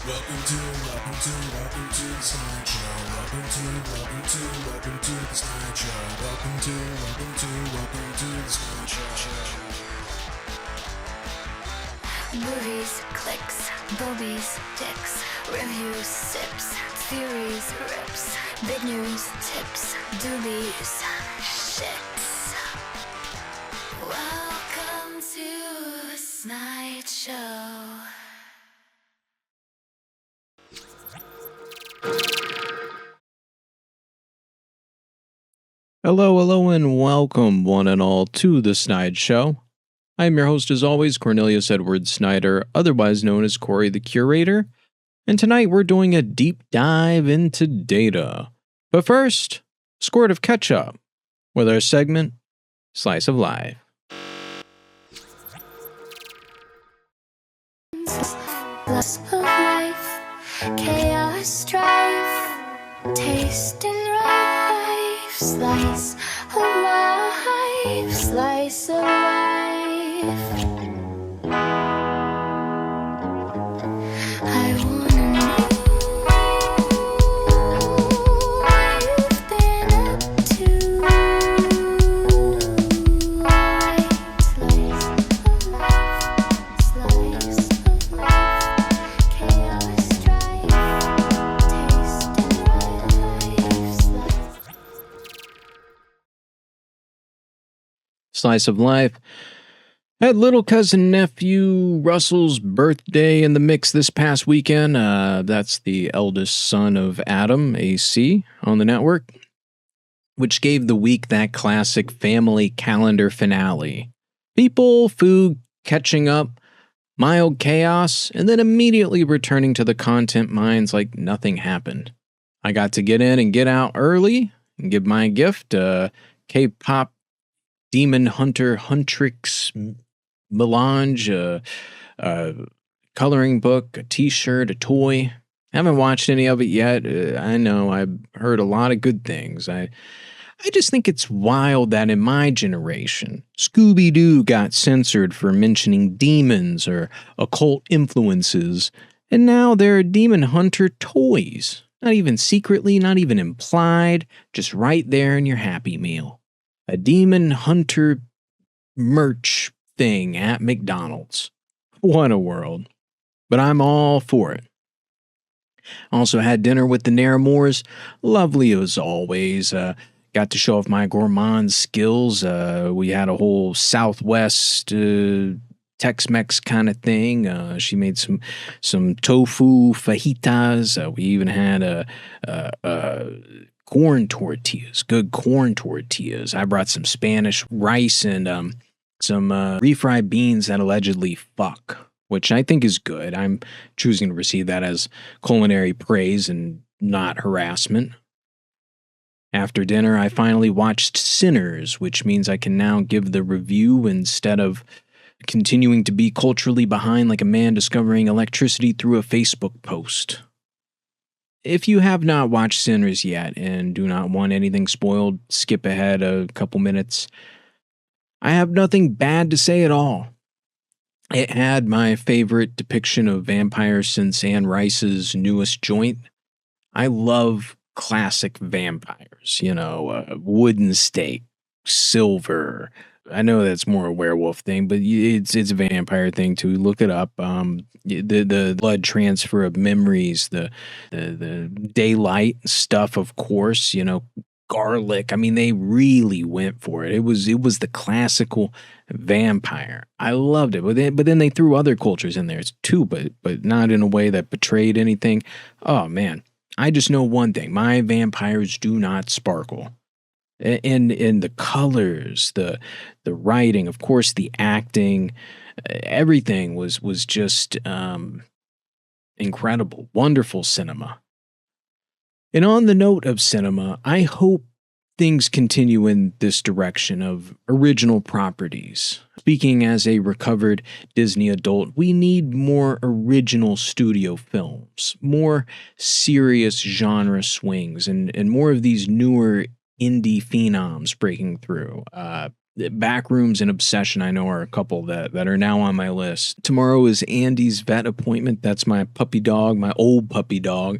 Welcome to the Snide Show. Welcome to the Snide Show. Welcome to the Snide Show. Movies, clicks, boobies, dicks, reviews, sips, theories, rips, big news, tips, doobies, shits. Welcome to the Snide Show. Hello, and welcome, one and all, to the Snide Show. I am your host, as always, Cornelius Edward Snyder, otherwise known as Corey the Curator, and tonight we're doing a deep dive into data. But first, a squirt of ketchup with our segment, Slice of Life. Slice of life, chaos, strife, taste and life, slice of life, slice of life. I wanna know what you've been up to. Slice of life, chaos, strife, taste and life, Slice of Life. Had little cousin nephew Russell's birthday in the mix this past weekend. That's the eldest son of Adam, AC, on the network, which gave the week that classic family calendar finale. People, food, catching up, mild chaos, and then immediately returning to the content mines like nothing happened. I got to get in and get out early and give my gift, K-pop Demon Hunter Huntrix melange, a coloring book, a t-shirt, a toy. Haven't watched any of it yet. I know I've heard a lot of good things. I just think it's wild that in my generation, Scooby-Doo got censored for mentioning demons or occult influences, and now there are Demon Hunter toys. Not even secretly, not even implied, just right there in your Happy Meal. A Demon Hunter merch thing at McDonald's. What a world. But I'm all for it. Also had dinner with the Narramores. Lovely as always. Got to show off my gourmand skills. We had a whole Southwest Tex-Mex kind of thing. She made some tofu fajitas. We even had corn tortillas, good corn tortillas. I brought some Spanish rice and some refried beans that allegedly fuck, which I think is good. I'm choosing to receive that as culinary praise and not harassment. After dinner, I finally watched Sinners, which means I can now give the review instead of continuing to be culturally behind like a man discovering electricity through a Facebook post. If you have not watched Sinners yet and do not want anything spoiled, skip ahead a couple minutes. I have nothing bad to say at all. It had my favorite depiction of vampires since Anne Rice's newest joint. I love classic vampires, wooden stake, silver. I know that's more a werewolf thing, but it's a vampire thing too. Look it up. The blood transfer of memories, the daylight stuff, of course, garlic. I mean, they really went for it. It was the classical vampire. I loved it. But then they threw other cultures in there too, but not in a way that betrayed anything. Oh man. I just know one thing. My vampires do not sparkle. In the colors, the writing, of course, the acting, everything was just incredible, wonderful cinema. And on the note of cinema, I hope things continue in this direction of original properties. Speaking as a recovered Disney adult, we need more original studio films, more serious genre swings, and more of these newer indie phenoms breaking through. Backrooms and Obsession, I know, are a couple that are now on my list. Tomorrow is Andi's vet appointment. That's my puppy dog, my old puppy dog.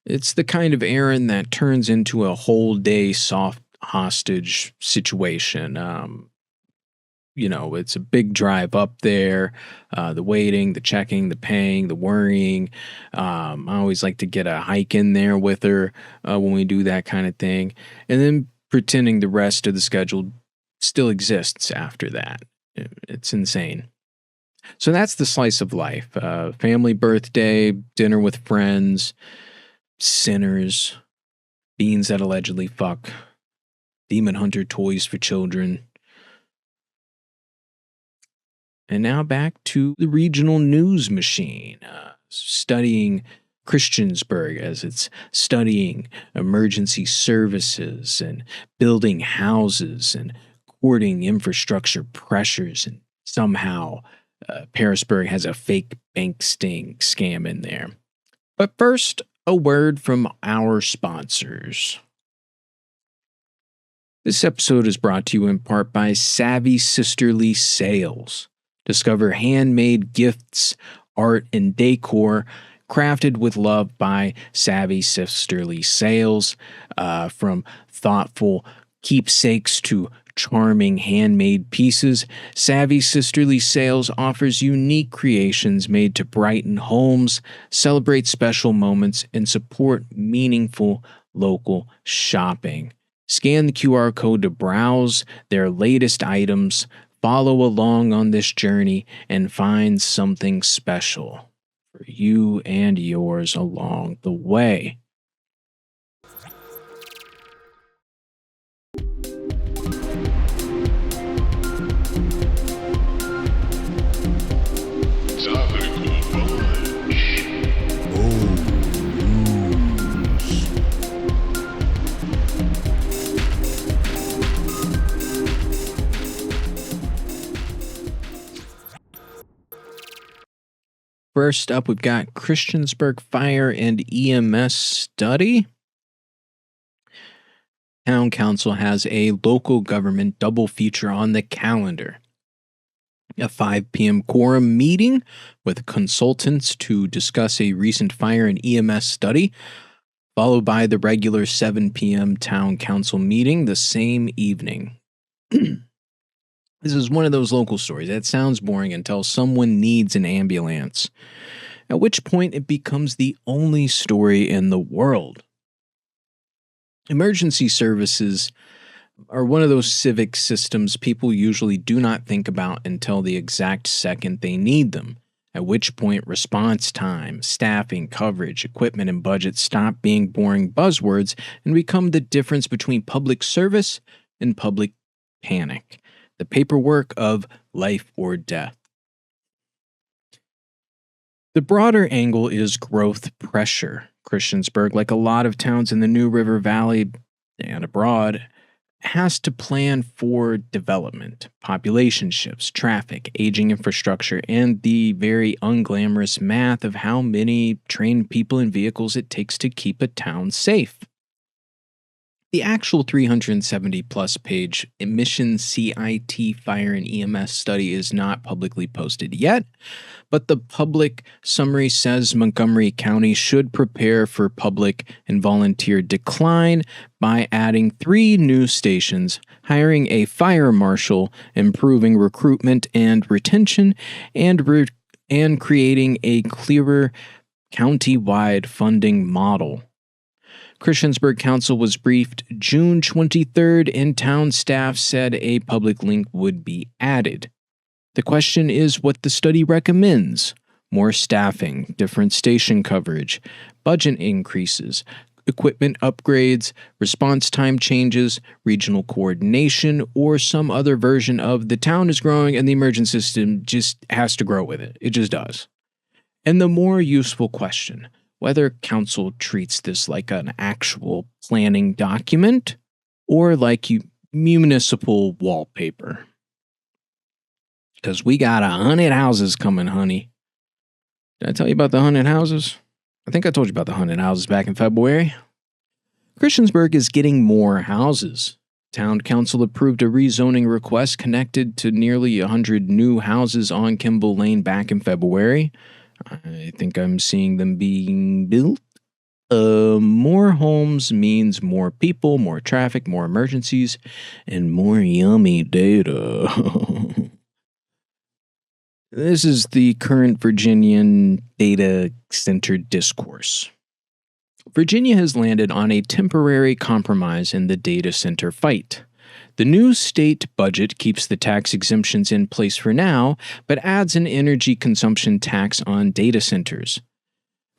It's the kind of errand that turns into a whole day soft hostage situation. It's a big drive up there, the waiting, the checking, the paying, the worrying. I always like to get a hike in there with her when we do that kind of thing. And then pretending the rest of the schedule still exists after that. It's insane. So that's the slice of life. Family birthday, dinner with friends, sinners, beans that allegedly fuck, demon hunter toys for children. And now back to the regional news machine, studying Christiansburg as it's studying emergency services and building houses and courting infrastructure pressures. And somehow Pearisburg has a fake bank sting scam in there. But first, a word from our sponsors. This episode is brought to you in part by Savvy Sisterly Sales. Discover handmade gifts, art, and decor crafted with love by Savvy Sisterly Sales. From thoughtful keepsakes to charming handmade pieces, Savvy Sisterly Sales offers unique creations made to brighten homes, celebrate special moments, and support meaningful local shopping. Scan the QR code to browse their latest items, follow along on this journey, and find something special for you and yours along the way. Topical Punch. First up, we've got Christiansburg Fire and EMS study. Town Council has a local government double feature on the calendar. A 5 p.m. quorum meeting with consultants to discuss a recent fire and EMS study, followed by the regular 7 p.m. Town Council meeting the same evening. This is one of those local stories that sounds boring until someone needs an ambulance, at which point it becomes the only story in the world. Emergency services are one of those civic systems people usually do not think about until the exact second they need them, at which point response time, staffing, coverage, equipment, and budget stop being boring buzzwords and become the difference between public service and public panic. The paperwork of life or death. The broader angle is growth pressure. Christiansburg, like a lot of towns in the New River Valley and abroad, has to plan for development, population shifts, traffic, aging infrastructure, and the very unglamorous math of how many trained people and vehicles it takes to keep a town safe. The actual 370-plus page emission CIT fire and EMS study is not publicly posted yet, but the public summary says Montgomery County should prepare for public and volunteer decline by adding 3 new stations, hiring a fire marshal, improving recruitment and retention, and creating a clearer county-wide funding model. Christiansburg Council was briefed June 23rd, and town staff said a public link would be added. The question is what the study recommends: more staffing, different station coverage, budget increases, equipment upgrades, response time changes, regional coordination, or some other version of the town is growing and the emergency system just has to grow with it. It just does. And the more useful question: whether council treats this like an actual planning document or like municipal wallpaper. Because we got 100 houses coming, honey. Did I tell you about the 100 houses? I think I told you about the 100 houses back in February. Christiansburg is getting more houses. Town Council approved a rezoning request connected to nearly 100 new houses on Kimball Lane back in February. I think I'm seeing them being built. More homes means more people, more traffic, more emergencies, and more yummy data. This is the current Virginian data center discourse. Virginia has landed on a temporary compromise in the data center fight. The new state budget keeps the tax exemptions in place for now, but adds an energy consumption tax on data centers.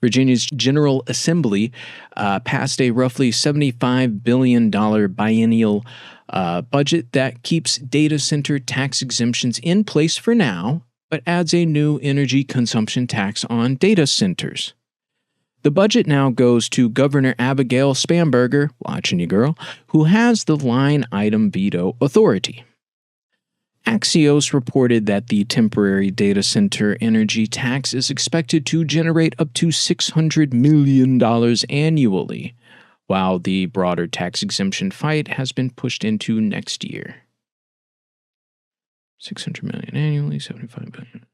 Virginia's General Assembly passed a roughly $75 billion biennial budget that keeps data center tax exemptions in place for now, but adds a new energy consumption tax on data centers. The budget now goes to Governor Abigail Spanberger, watching you girl, who has the line item veto authority. Axios reported that the temporary data center energy tax is expected to generate up to $600 million annually, while the broader tax exemption fight has been pushed into next year. $600 million annually, $75 billion.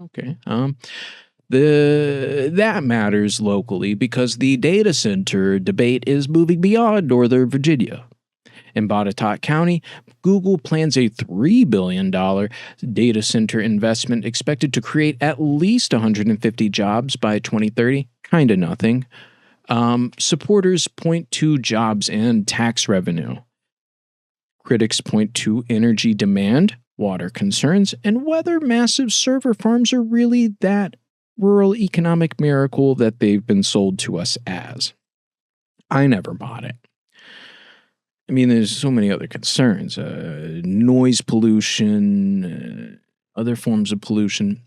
Okay. That matters locally because the data center debate is moving beyond Northern Virginia. In Botetourt County, Google plans a $3 billion data center investment expected to create at least 150 jobs by 2030. Kinda nothing. Supporters point to jobs and tax revenue. Critics point to energy demand, water concerns, and whether massive server farms are really that rural economic miracle that they've been sold to us as. I never bought it. I mean, there's so many other concerns. Noise pollution, other forms of pollution.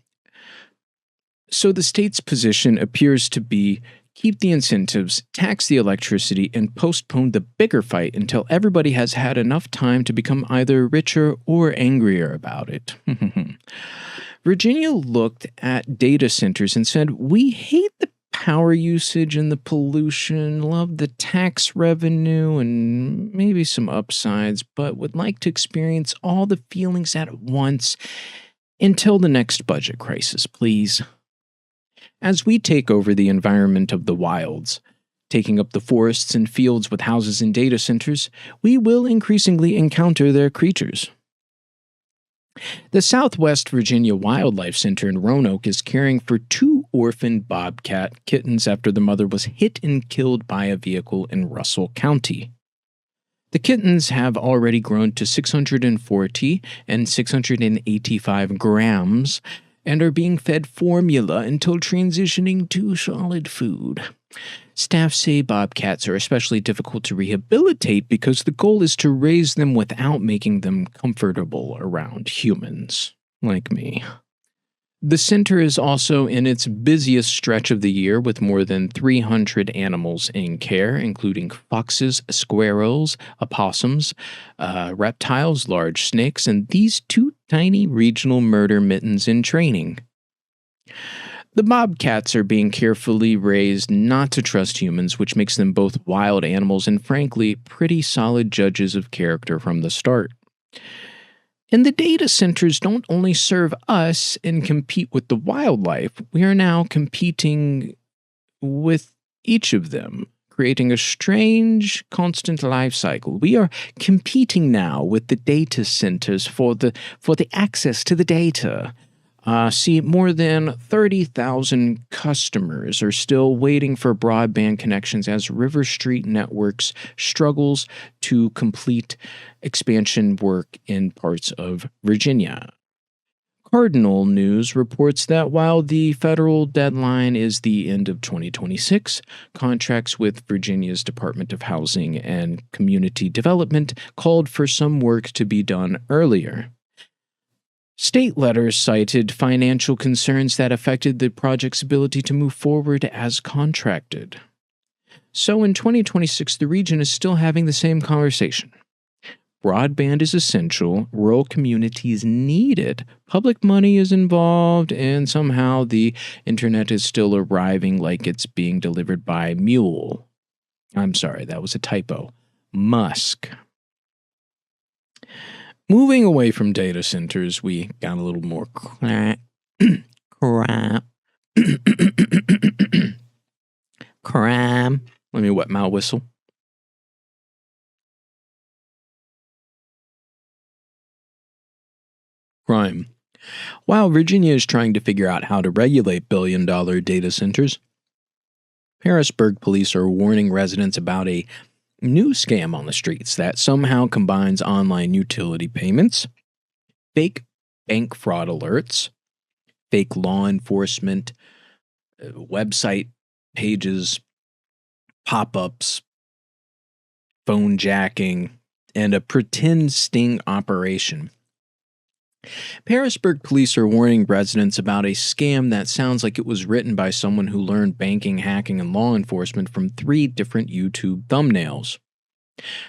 So the state's position appears to be keep the incentives, tax the electricity, and postpone the bigger fight until everybody has had enough time to become either richer or angrier about it. Virginia looked at data centers and said, we hate the power usage and the pollution, love the tax revenue and maybe some upsides, but would like to experience all the feelings at once until the next budget crisis, please. As we take over the environment of the wilds, taking up the forests and fields with houses and data centers, we will increasingly encounter their creatures. The Southwest Virginia Wildlife Center in Roanoke is caring for 2 orphaned bobcat kittens after the mother was hit and killed by a vehicle in Russell County. The kittens have already grown to 640 and 685 grams and are being fed formula until transitioning to solid food. Staff say bobcats are especially difficult to rehabilitate because the goal is to raise them without making them comfortable around humans, like me. The center is also in its busiest stretch of the year with more than 300 animals in care, including foxes, squirrels, opossums, reptiles, large snakes, and these 2 tiny regional murder mittens in training. The bobcats are being carefully raised not to trust humans, which makes them both wild animals and, frankly, pretty solid judges of character from the start. And the data centers don't only serve us and compete with the wildlife, we are now competing with each of them, creating a strange, constant life cycle. We are competing now with the data centers for the access to the data. See, more than 30,000 customers are still waiting for broadband connections as River Street Networks struggles to complete expansion work in parts of Virginia. Cardinal News reports that while the federal deadline is the end of 2026, contracts with Virginia's Department of Housing and Community Development called for some work to be done earlier. State letters cited financial concerns that affected the project's ability to move forward as contracted. So in 2026, the region is still having the same conversation. Broadband is essential, rural communities need it, public money is involved, and somehow the internet is still arriving like it's being delivered by mule. I'm sorry, that was a typo. Musk. Moving away from data centers, we got a little more crap. Crime. Let me wet my whistle. Crime. While Virginia is trying to figure out how to regulate billion-dollar data centers, Pearisburg police are warning residents about a new scam on the streets that somehow combines online utility payments, fake bank fraud alerts, fake law enforcement website pages, pop-ups, phone jacking, and a pretend sting operation. Pearisburg police are warning residents about a scam that sounds like it was written by someone who learned banking, hacking, and law enforcement from 3 different YouTube thumbnails.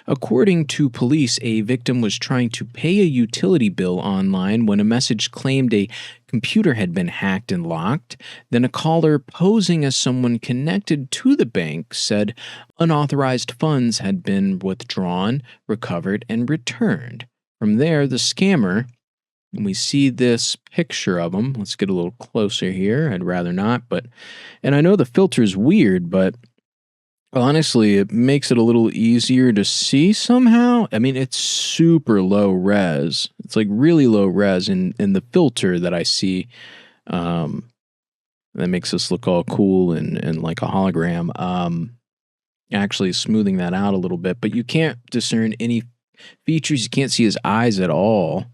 According to police, a victim was trying to pay a utility bill online when a message claimed a computer had been hacked and locked. Then a caller posing as someone connected to the bank said unauthorized funds had been withdrawn, recovered, and returned. From there, the scammer, and we see this picture of him. Let's get a little closer here. I'd rather not, and I know the filter's weird, but honestly, it makes it a little easier to see somehow. I mean, it's super low res. It's like really low res in the filter that I see. That makes this look all cool and like a hologram. Actually smoothing that out a little bit, but you can't discern any features. You can't see his eyes at all.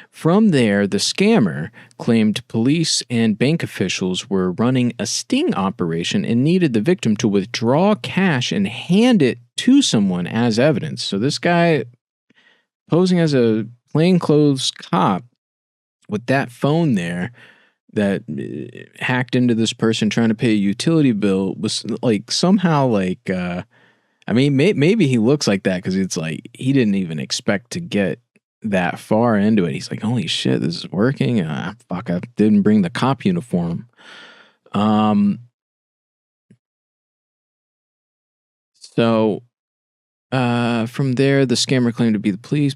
From there, the scammer claimed police and bank officials were running a sting operation and needed the victim to withdraw cash and hand it to someone as evidence. So this guy posing as a plainclothes cop with that phone there that hacked into this person trying to pay a utility bill was like somehow like, I mean, maybe he looks like that because it's like he didn't even expect to get that far into it. He's like, holy shit, this is working. Fuck, I didn't bring the cop uniform. So from there, the scammer claimed to be the police,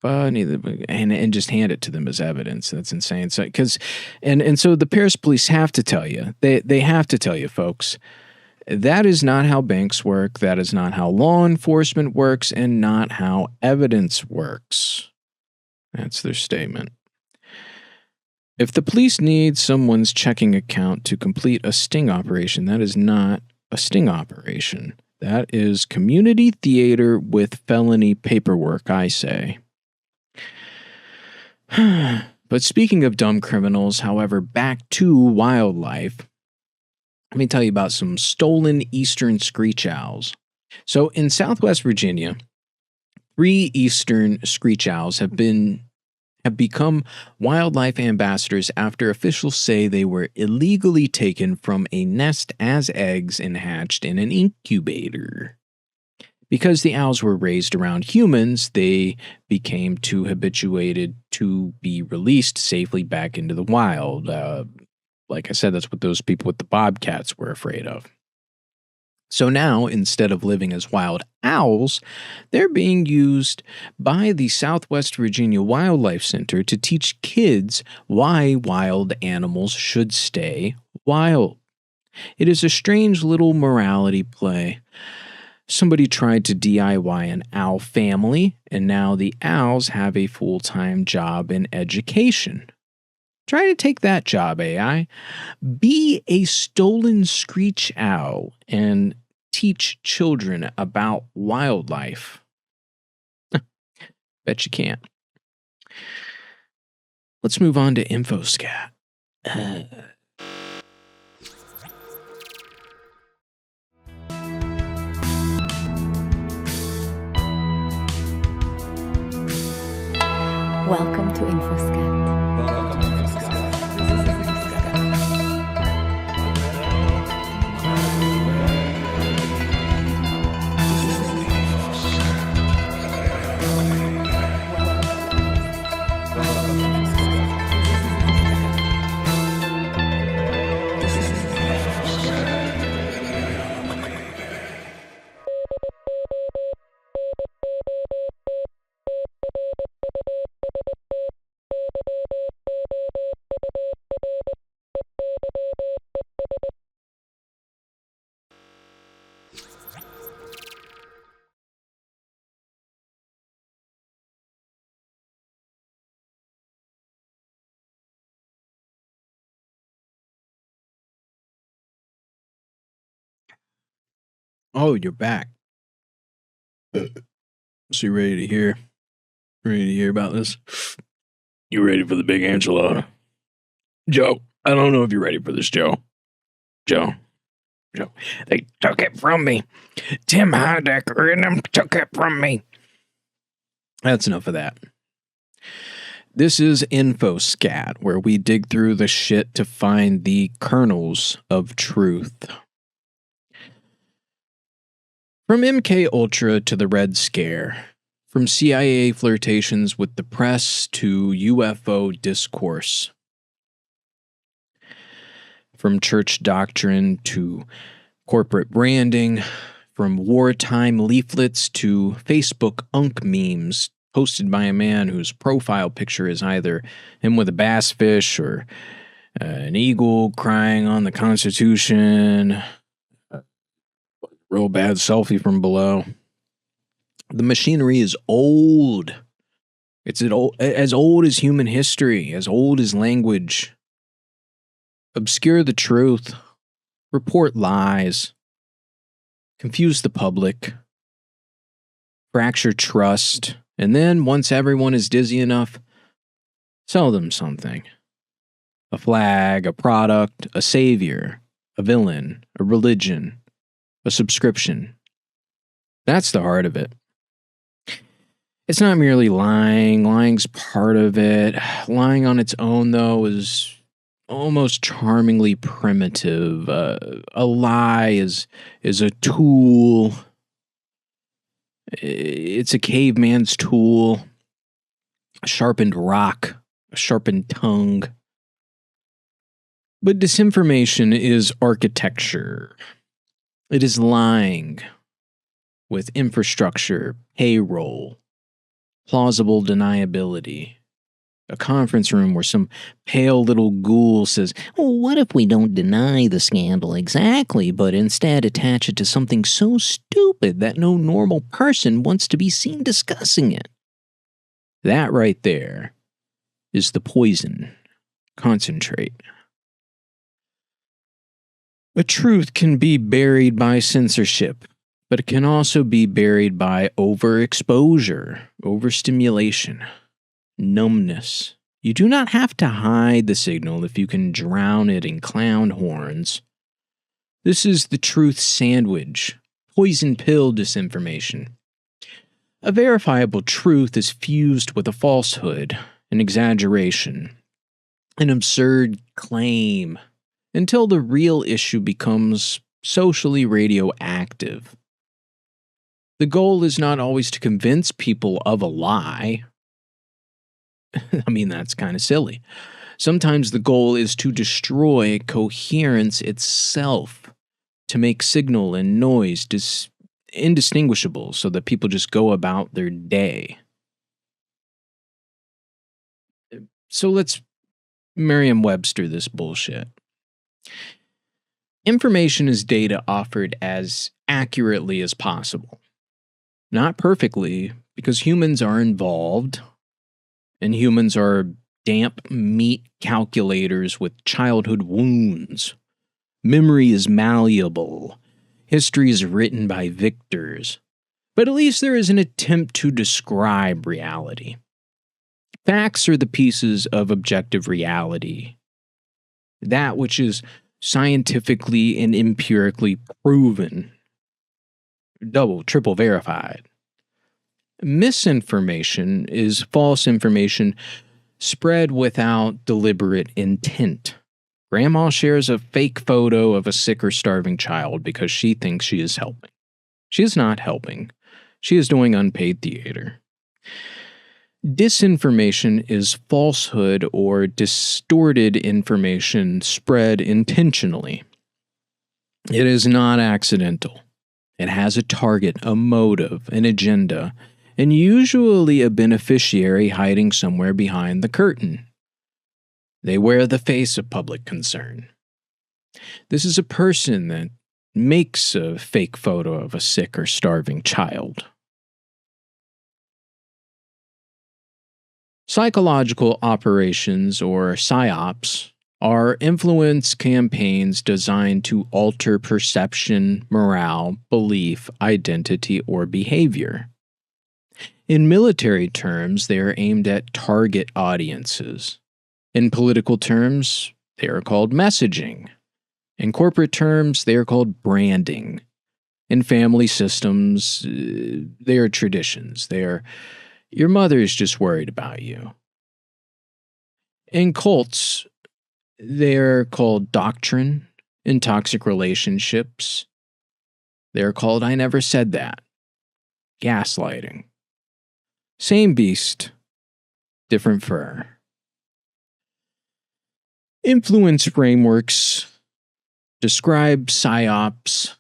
and just hand it to them as evidence. That's insane. So so the Paris police have to tell you, they have to tell you, folks, that is not how banks work. That is not how law enforcement works, and not how evidence works. That's their statement. If the police need someone's checking account to complete a sting operation, that is not a sting operation. That is community theater with felony paperwork, I say. But speaking of dumb criminals, however, back to wildlife, let me tell you about some stolen eastern screech owls. So in Southwest Virginia, 3 eastern screech owls have become wildlife ambassadors after officials say they were illegally taken from a nest as eggs and hatched in an incubator. Because the owls were raised around humans, they became too habituated to be released safely back into the wild. Like I said, that's what those people with the bobcats were afraid of. So now, instead of living as wild owls, they're being used by the Southwest Virginia Wildlife Center to teach kids why wild animals should stay wild. It is a strange little morality play. Somebody tried to DIY an owl family, and now the owls have a full-time job in education. Try to take that job, AI. Be a stolen screech owl and teach children about wildlife. Bet you can't. Let's move on to InfoScat. Welcome to InfoScat. Oh, you're back. So you ready to hear? Ready to hear about this? You ready for the big enchilada? Joe, I don't know if you're ready for this, Joe. Joe. They took it from me. Tim Heidecker and them took it from me. That's enough of that. This is InfoScat, where we dig through the shit to find the kernels of truth. From MKUltra to the Red Scare, from CIA flirtations with the press to UFO discourse, from church doctrine to corporate branding, from wartime leaflets to Facebook unk memes posted by a man whose profile picture is either him with a bass fish or an eagle crying on the Constitution, a real bad selfie from below. The machinery is old. It's as old as human history, as old as language. Obscure the truth, report lies, confuse the public, fracture trust, and then, once everyone is dizzy enough, sell them something. A flag, a product, a savior, a villain, a religion, a subscription. That's the heart of it. It's not merely lying. Lying's part of it. Lying on its own, though, is almost charmingly primitive. A lie is a tool. It's a caveman's tool. A sharpened rock, a sharpened tongue. But disinformation is architecture. It is lying with infrastructure, payroll, plausible deniability. A conference room where some pale little ghoul says, well, what if we don't deny the scandal exactly, but instead attach it to something so stupid that no normal person wants to be seen discussing it? That right there is the poison. Concentrate. A truth can be buried by censorship, but it can also be buried by overexposure, overstimulation, numbness. You do not have to hide the signal if you can drown it in clown horns. This is the truth sandwich, poison pill disinformation. A verifiable truth is fused with a falsehood, an exaggeration, an absurd claim, until the real issue becomes socially radioactive. The goal is not always to convince people of a lie. I mean, that's kind of silly. Sometimes the goal is to destroy coherence itself, to make signal and noise indistinguishable so that people just go about their day. So let's Merriam-Webster this bullshit. Information is data offered as accurately as possible. Not perfectly, because humans are involved, and humans are damp meat calculators with childhood wounds. Memory is malleable. History is written by victors. But at least there is an attempt to describe reality. Facts are the pieces of objective reality. That which is scientifically and empirically proven. Double, triple verified. Misinformation is false information spread without deliberate intent. Grandma shares a fake photo of a sick or starving child because she thinks she is helping. She is not helping. She is doing unpaid theater. Disinformation is falsehood or distorted information spread intentionally. It is not accidental. It has a target, a motive, an agenda, and usually a beneficiary hiding somewhere behind the curtain. They wear the face of public concern. This is a person that makes a fake photo of a sick or starving child. Psychological operations, or Psy-Ops, are influence campaigns designed to alter perception, morale, belief, identity, or behavior. In military terms, they are aimed at target audiences. In political terms, they are called messaging. In corporate terms, they are called branding. In family systems, they are traditions. They are, your mother is just worried about you. In cults, they are called doctrine. In toxic relationships, they are called I never said that. Gaslighting. Same beast, different fur. Influence frameworks describe Psy-Ops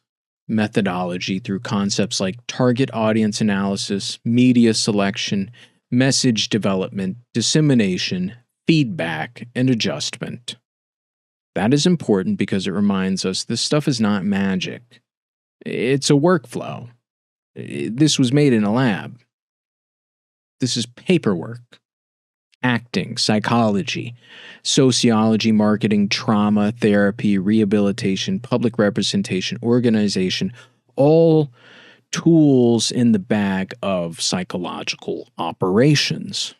methodology through concepts like target audience analysis, media selection, message development, dissemination, feedback, and adjustment. That is important because it reminds us this stuff is not magic. It's a workflow. This was made in a lab. This is paperwork. Acting, psychology, sociology, marketing, trauma, therapy, rehabilitation, public representation, organization, all tools in the bag of psychological operations.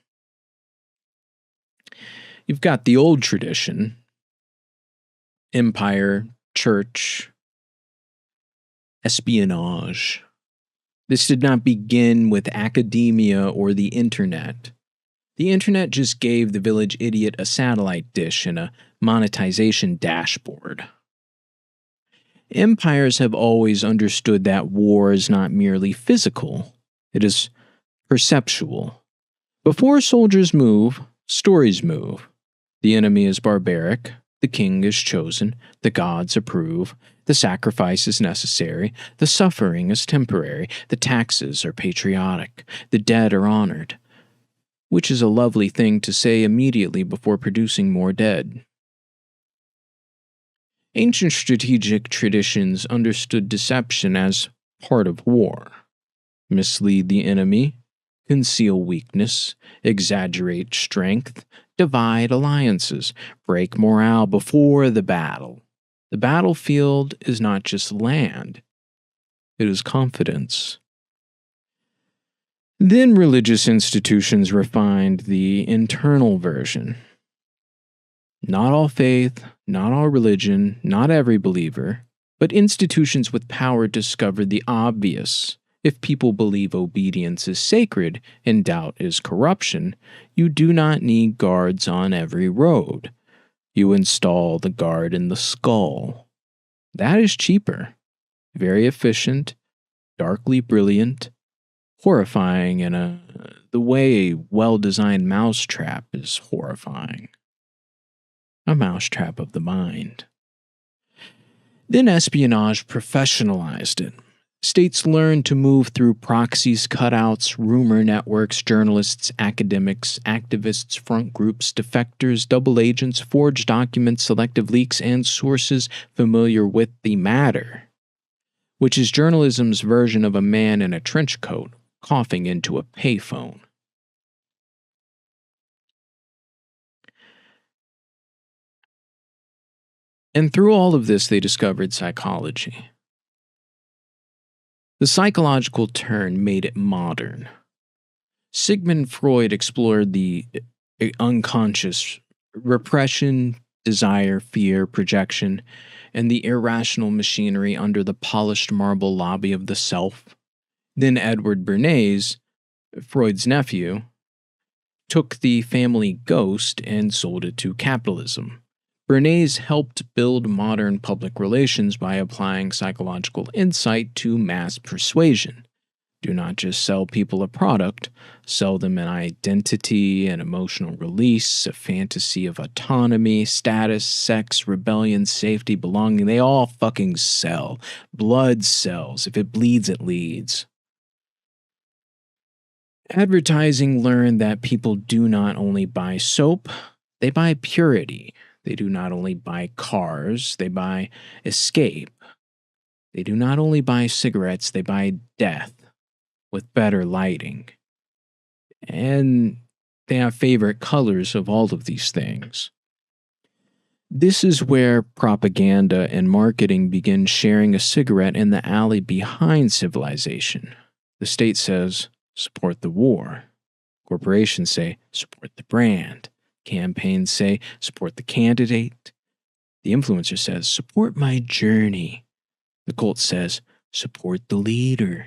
You've got the old tradition, empire, church, espionage. This did not begin with academia or the internet. The internet just gave the village idiot a satellite dish and a monetization dashboard. Empires have always understood that war is not merely physical, it is perceptual. Before soldiers move, stories move. The enemy is barbaric, the king is chosen, the gods approve, the sacrifice is necessary, the suffering is temporary, the taxes are patriotic, the dead are honored. Which is a lovely thing to say immediately before producing more dead. Ancient strategic traditions understood deception as part of war. Mislead the enemy, conceal weakness, exaggerate strength, divide alliances, break morale before the battle. The battlefield is not just land, it is confidence. Then religious institutions refined the internal version. Not all faith, not all religion, not every believer, but institutions with power discovered the obvious. If people believe obedience is sacred and doubt is corruption, you do not need guards on every road. You install the guard in the skull. That is cheaper, very efficient, darkly brilliant, horrifying in the way a well-designed mousetrap is horrifying. A mousetrap of the mind. Then espionage professionalized it. States learned to move through proxies, cutouts, rumor networks, journalists, academics, activists, front groups, defectors, double agents, forged documents, selective leaks, and sources familiar with the matter, which is journalism's version of a man in a trench coat coughing into a payphone. And through all of this, they discovered psychology. The psychological turn made it modern. Sigmund Freud explored the unconscious, repression, desire, fear, projection, and the irrational machinery under the polished marble lobby of the self. Then Edward Bernays, Freud's nephew, took the family ghost and sold it to capitalism. Bernays helped build modern public relations by applying psychological insight to mass persuasion. Do not just sell people a product, sell them an identity, an emotional release, a fantasy of autonomy, status, sex, rebellion, safety, belonging. They all fucking sell. Blood sells. If it bleeds, it leads. Advertising learned that people do not only buy soap, they buy purity. They do not only buy cars, they buy escape. They do not only buy cigarettes, they buy death with better lighting. And they have favorite colors of all of these things. This is where propaganda and marketing begin sharing a cigarette in the alley behind civilization. The state says, support the war. Corporations say, support the brand. Campaigns say, support the candidate. The influencer says, support my journey. The cult says, support the leader.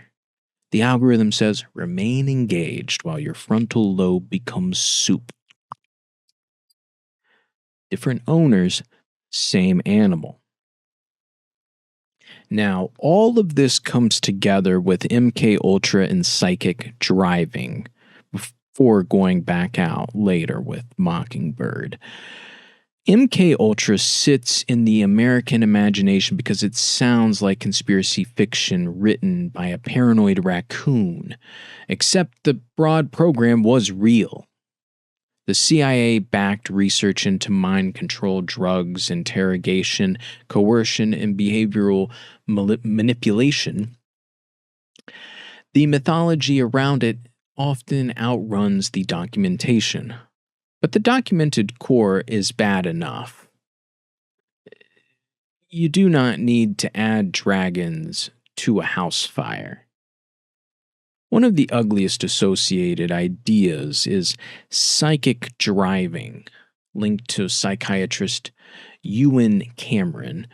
The algorithm says, remain engaged while your frontal lobe becomes soup. Different owners, same animal. Now, all of this comes together with MKUltra and psychic driving before going back out later with Mockingbird. MKUltra sits in the American imagination because it sounds like conspiracy fiction written by a paranoid raccoon, except the broad program was real. The CIA backed research into mind control, drugs, interrogation, coercion, and behavioral manipulation. The mythology around it often outruns the documentation. But the documented core is bad enough. You do not need to add dragons to a house fire. One of the ugliest associated ideas is psychic driving, linked to psychiatrist Ewan Cameron,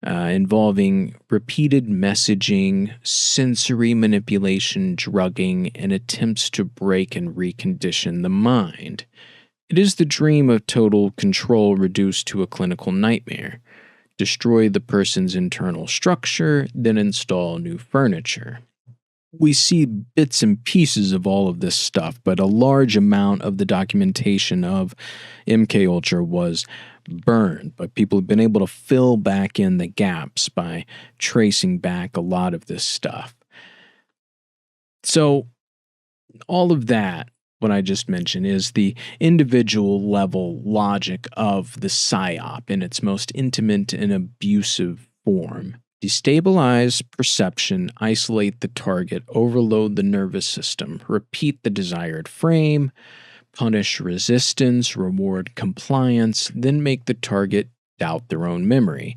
involving repeated messaging, sensory manipulation, drugging, and attempts to break and recondition the mind. It is the dream of total control reduced to a clinical nightmare. Destroy the person's internal structure, then install new furniture. We see bits and pieces of all of this stuff, but a large amount of the documentation of MKUltra was burned, but people have been able to fill back in the gaps by tracing back a lot of this stuff. So all of that, what I just mentioned, is the individual level logic of the Psy-Op in its most intimate and abusive form. Destabilize perception, isolate the target, overload the nervous system, repeat the desired frame, punish resistance, reward compliance, then make the target doubt their own memory.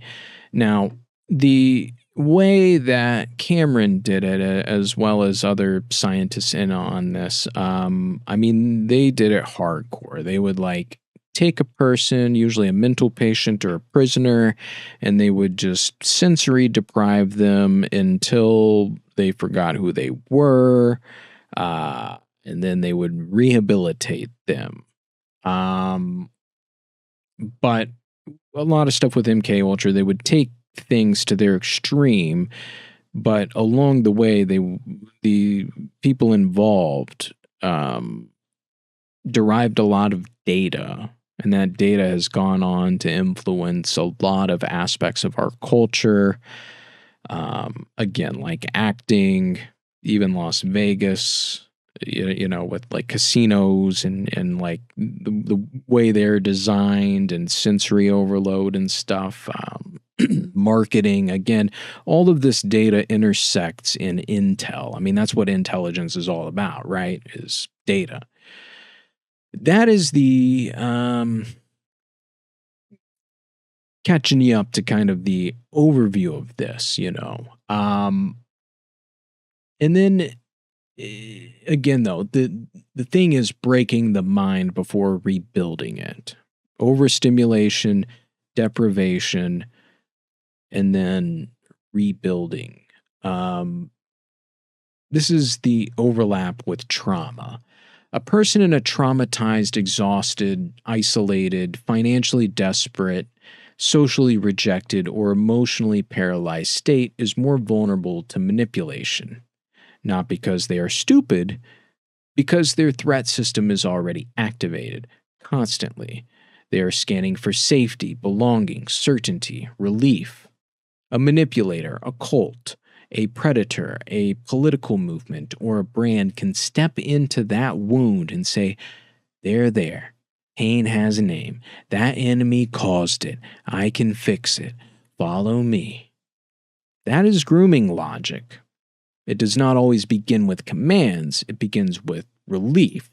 Now, the way that Cameron did it, as well as other scientists in on this, they did it hardcore. They would take a person, usually a mental patient or a prisoner, and they would just sensory deprive them until they forgot who they were, and then they would rehabilitate them. But a lot of stuff with MKUltra, they would take things to their extreme, but along the way, the people involved derived a lot of data. And that data has gone on to influence a lot of aspects of our culture. Again, like acting, even Las Vegas, with casinos and the way they're designed and sensory overload and stuff. Marketing, again, all of this data intersects in intel. That's what intelligence is all about, right? Is data. That is the catching you up to kind of the overview of this, and then again, though, the thing is breaking the mind before rebuilding it. Overstimulation, deprivation, and then rebuilding. This is the overlap with trauma. A person in a traumatized, exhausted, isolated, financially desperate, socially rejected, or emotionally paralyzed state is more vulnerable to manipulation. Not because they are stupid, because their threat system is already activated constantly. They are scanning for safety, belonging, certainty, relief. A manipulator, a cult, a predator, a political movement, or a brand can step into that wound and say, there. Pain has a name. That enemy caused it. I can fix it. Follow me. That is grooming logic. It does not always begin with commands. It begins with relief.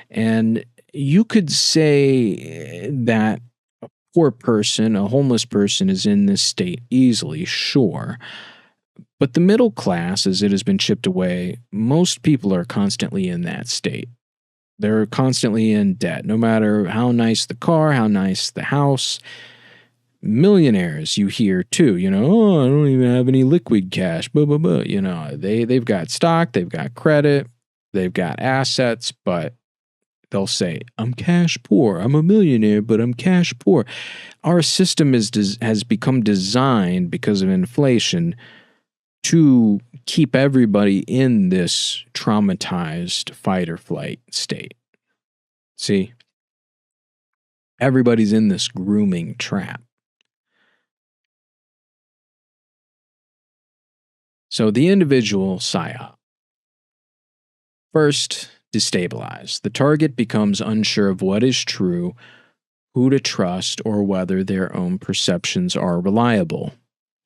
And you could say that poor person, a homeless person, is in this state easily, sure. But the middle class, as it has been chipped away, most people are constantly in that state. They're constantly in debt, no matter how nice the car, how nice the house. Millionaires, you hear too, oh, I don't even have any liquid cash, blah, blah, blah. They've got stock, they've got credit, they've got assets, but they'll say, I'm cash poor. I'm a millionaire, but I'm cash poor. Our system has become designed because of inflation to keep everybody in this traumatized fight or flight state. See? Everybody's in this grooming trap. So the individual Psy-Op. First, destabilize. The target becomes unsure of what is true, who to trust, or whether their own perceptions are reliable.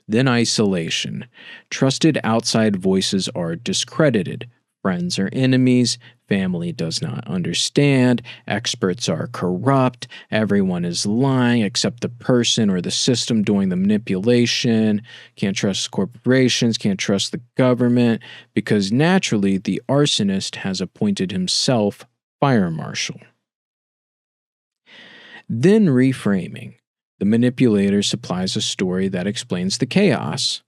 Then isolation. Trusted outside voices are discredited. Friends are enemies. Family does not understand. Experts are corrupt. Everyone is lying except the person or the system doing the manipulation. Can't trust corporations. Can't trust the government because naturally the arsonist has appointed himself fire marshal. Then reframing. The manipulator supplies a story that explains the chaos.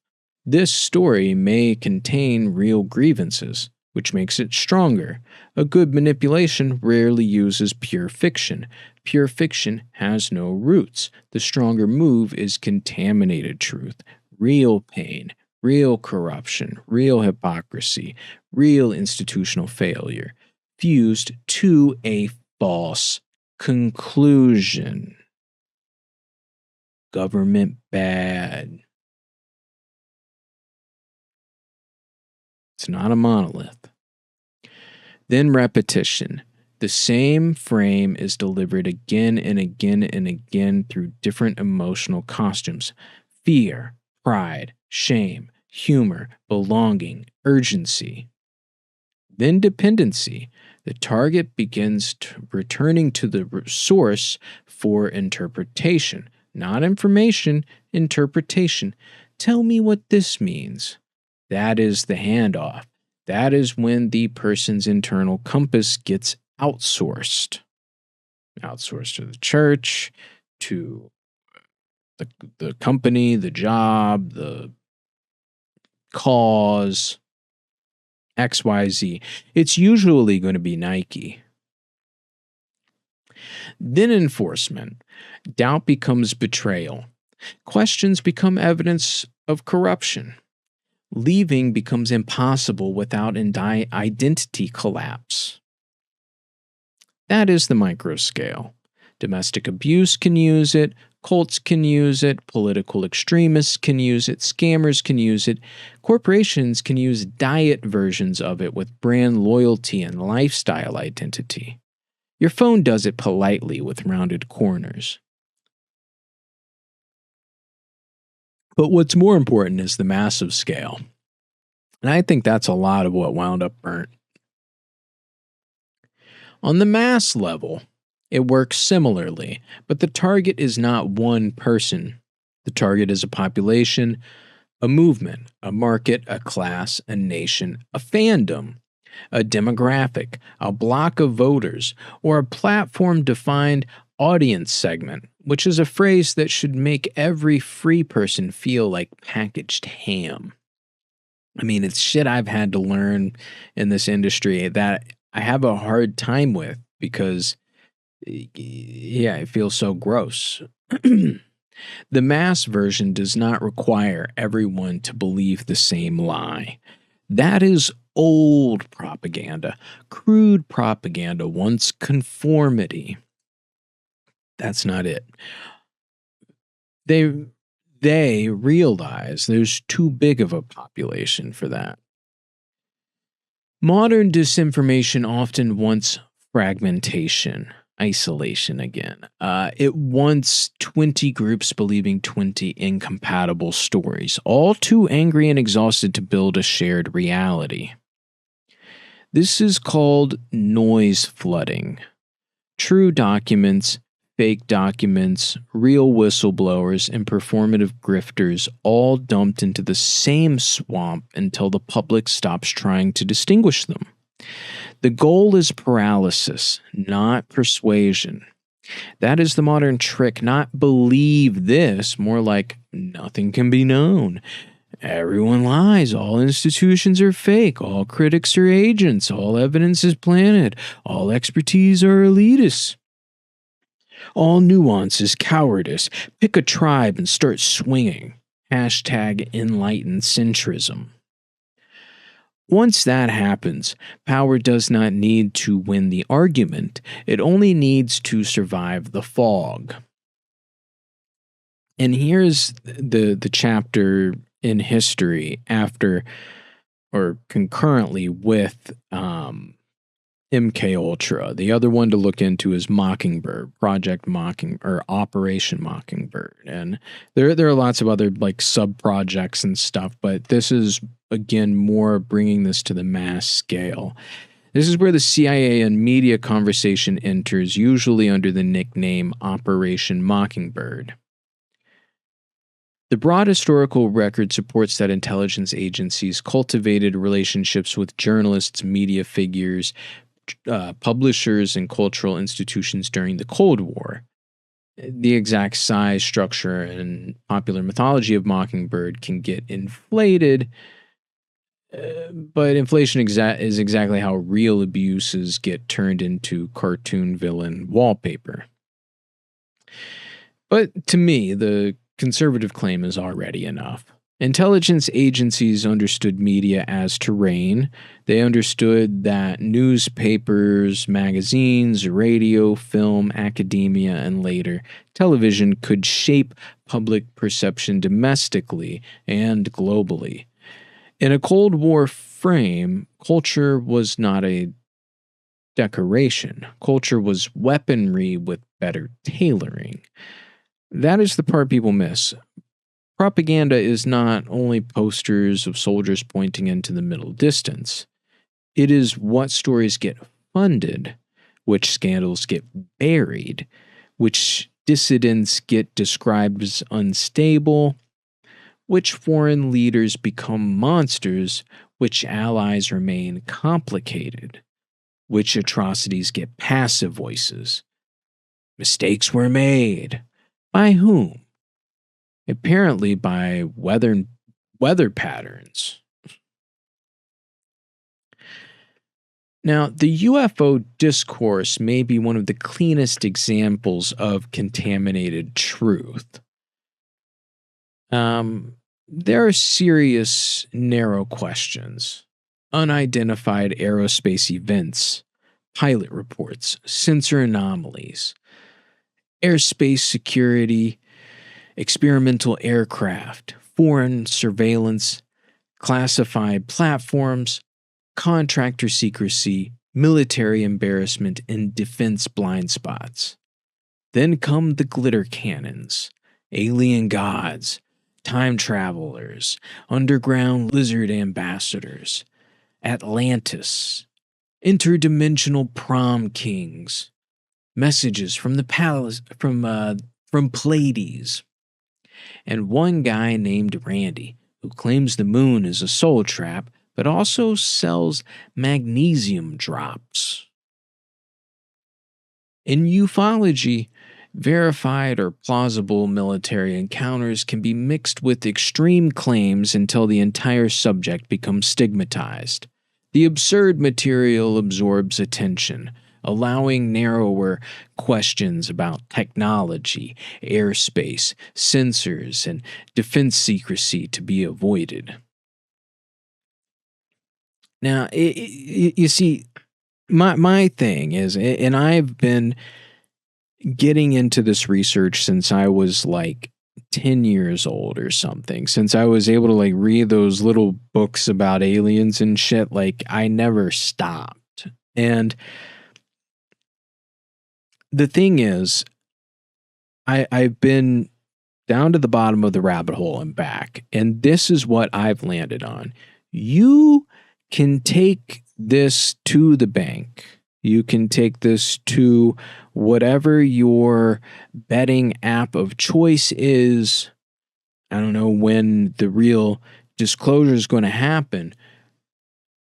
This story may contain real grievances, which makes it stronger. A good manipulation rarely uses pure fiction. Pure fiction has no roots. The stronger move is contaminated truth, real pain, real corruption, real hypocrisy, real institutional failure, fused to a false conclusion. Government bad. It's not a monolith. Then repetition. The same frame is delivered again and again and again through different emotional costumes. Fear, pride, shame, humor, belonging, urgency. Then dependency. The target begins returning to the source for interpretation. Not information, interpretation. Tell me what this means. That is the handoff. That is when the person's internal compass gets outsourced. Outsourced to the church, to the company, the job, the cause, XYZ. It's usually going to be Nike. Then enforcement. Doubt becomes betrayal. Questions become evidence of corruption. Leaving becomes impossible without an identity collapse. That is the micro scale. Domestic abuse can use it, cults can use it, political extremists can use it, scammers can use it, corporations can use diet versions of it with brand loyalty and lifestyle identity. Your phone does it politely with rounded corners. But what's more important is the massive scale. And I think that's a lot of what wound up burnt. On the mass level, it works similarly, but the target is not one person. The target is a population, a movement, a market, a class, a nation, a fandom, a demographic, a block of voters, or a platform-defined audience segment, which is a phrase that should make every free person feel like packaged ham. I mean, it's shit I've had to learn in this industry that I have a hard time with because, yeah, it feels so gross. The mass version does not require everyone to believe the same lie. That is old propaganda. Crude propaganda wants conformity. That's not it. They realize there's too big of a population for that. Modern disinformation often wants fragmentation, isolation again. It wants 20 groups believing 20 incompatible stories, all too angry and exhausted to build a shared reality. This is called noise flooding. True documents, fake documents, real whistleblowers, and performative grifters all dumped into the same swamp until the public stops trying to distinguish them. The goal is paralysis, not persuasion. That is the modern trick, not believe this, more like nothing can be known. Everyone lies, all institutions are fake, all critics are agents, all evidence is planted, all expertise are elitists. All nuance is cowardice. Pick a tribe and start swinging. Hashtag enlightened centrism. Once that happens, power does not need to win the argument. It only needs to survive the fog. And here's the chapter in history after or concurrently with MKUltra. The other one to look into is Mockingbird, Project Mockingbird, or Operation Mockingbird. And there are lots of other like sub-projects and stuff, but this is, again, more bringing this to the mass scale. This is where the CIA and media conversation enters, usually under the nickname Operation Mockingbird. The broad historical record supports that intelligence agencies cultivated relationships with journalists, media figures, publishers, and cultural institutions during the Cold War. The exact size, structure, and popular mythology of Mockingbird can get inflated, but inflation is exactly how real abuses get turned into cartoon villain wallpaper. But to me, the conservative claim is already enough. Intelligence agencies understood media as terrain. They understood that newspapers, magazines, radio, film, academia, and later television could shape public perception domestically and globally. In a Cold War frame, culture was not a decoration. Culture was weaponry with better tailoring. That is the part people miss. Propaganda is not only posters of soldiers pointing into the middle distance. It is what stories get funded, which scandals get buried, which dissidents get described as unstable, which foreign leaders become monsters, which allies remain complicated, which atrocities get passive voices. Mistakes were made. By whom? Apparently by weather patterns. Now, the UFO discourse may be one of the cleanest examples of contaminated truth. There are serious, narrow questions. Unidentified aerospace events, pilot reports, sensor anomalies, airspace security, experimental aircraft, foreign surveillance, classified platforms, contractor secrecy, military embarrassment, and defense blind spots. Then come the glitter cannons, alien gods, time travelers, underground lizard ambassadors, Atlantis, interdimensional prom kings, messages from the palace from Pleiades, and one guy named Randy who claims the moon is a soul trap but also sells magnesium drops. In ufology, verified or plausible military encounters can be mixed with extreme claims until the entire subject becomes stigmatized. The absurd material absorbs attention, allowing narrower questions about technology, airspace, sensors, and defense secrecy to be avoided. Now, you see, my thing is, and I've been getting into this research since I was like 10 years old or something, since I was able to like read those little books about aliens and shit, like I never stopped. And the thing is, I've been down to the bottom of the rabbit hole and back, and this is what I've landed on. You can take this to the bank. You can take this to whatever your betting app of choice is. I don't know when the real disclosure is going to happen,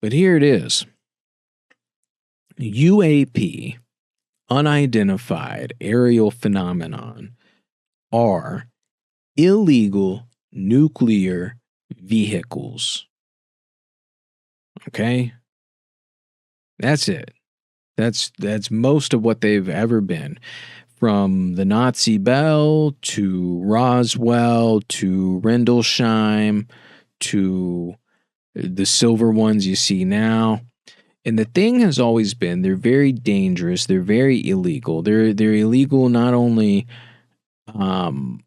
but here it is. UAP, unidentified aerial phenomenon, are illegal nuclear vehicles. Okay? That's it. That's most of what they've ever been. From the Nazi Bell to Roswell to Rendlesham to the silver ones you see now. And the thing has always been they're very dangerous. They're very illegal. They're illegal not only in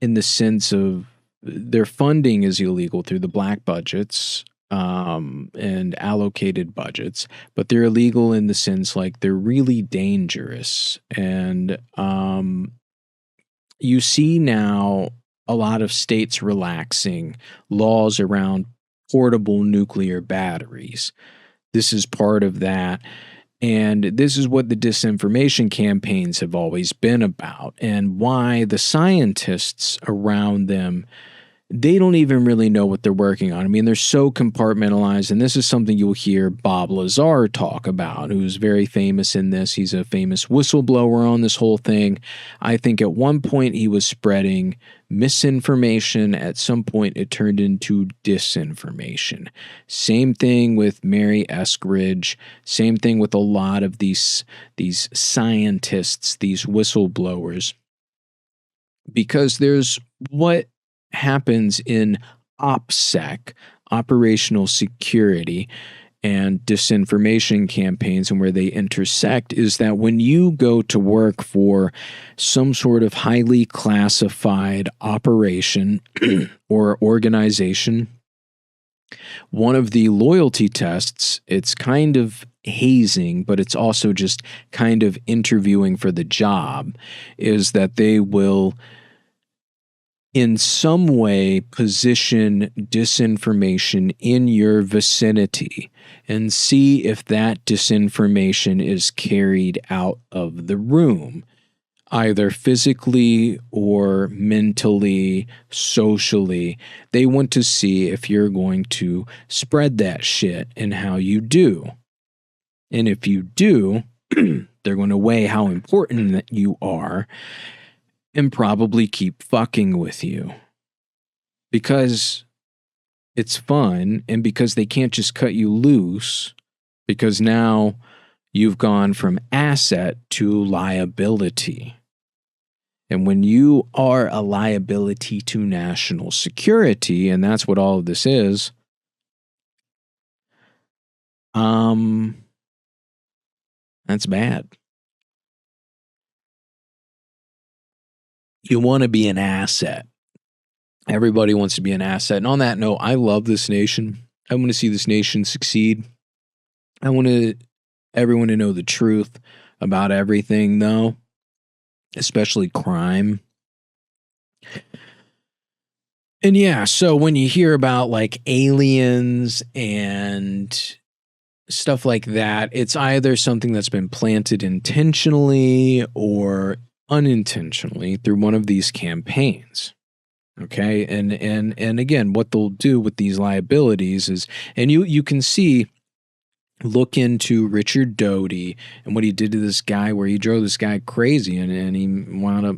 the sense of their funding is illegal through the black budgets and allocated budgets, but they're illegal in the sense like they're really dangerous. And you see now a lot of states relaxing laws around portable nuclear batteries. This is part of that. And this is what the disinformation campaigns have always been about, and why the scientists around them, they don't even really know what they're working on. I mean, they're so compartmentalized, and this is something you'll hear Bob Lazar talk about, who's very famous in this. He's a famous whistleblower on this whole thing. I think at one point he was spreading misinformation. At some point it turned into disinformation. Same thing with Mary Eskridge. Same thing with a lot of these scientists, these whistleblowers. Because there's what happens in OPSEC, operational security, and disinformation campaigns, and where they intersect is that when you go to work for some sort of highly classified operation or organization, one of the loyalty tests, it's kind of hazing, but it's also just kind of interviewing for the job, is that they will in some way position disinformation in your vicinity and see if that disinformation is carried out of the room, either physically or mentally, socially. They want to see if you're going to spread that shit and how you do. And if you do, they're going to weigh how important that you are and probably keep fucking with you because it's fun and because they can't just cut you loose, because now you've gone from asset to liability. And when you are a liability to national security, and that's what all of this is, that's bad. You want to be an asset. Everybody wants to be an asset. And on that note, I love this nation. I want to see this nation succeed. I want everyone to know the truth about everything, though, especially crime. And yeah, so when you hear about like aliens and stuff like that, it's either something that's been planted intentionally or unintentionally through one of these campaigns. Okay. And again, what they'll do with these liabilities is, and you can see, look into Richard Doty and what he did to this guy, where he drove this guy crazy and he wound up,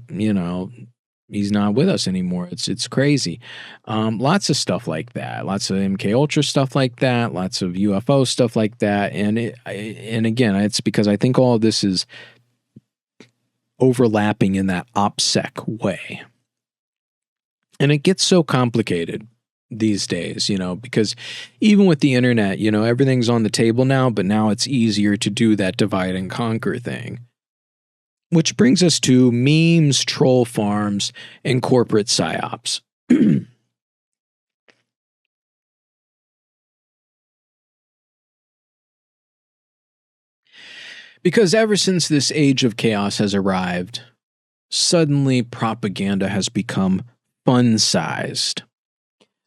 he's not with us anymore. It's crazy. Lots of stuff like that. Lots of MKUltra stuff like that. Lots of UFO stuff like that. And again, it's because I think all of this is overlapping in that OPSEC way. And it gets so complicated these days, because even with the internet, everything's on the table now, but now it's easier to do that divide and conquer thing. Which brings us to memes, troll farms, and corporate Psy-Ops. Because ever since this age of chaos has arrived, suddenly propaganda has become fun-sized.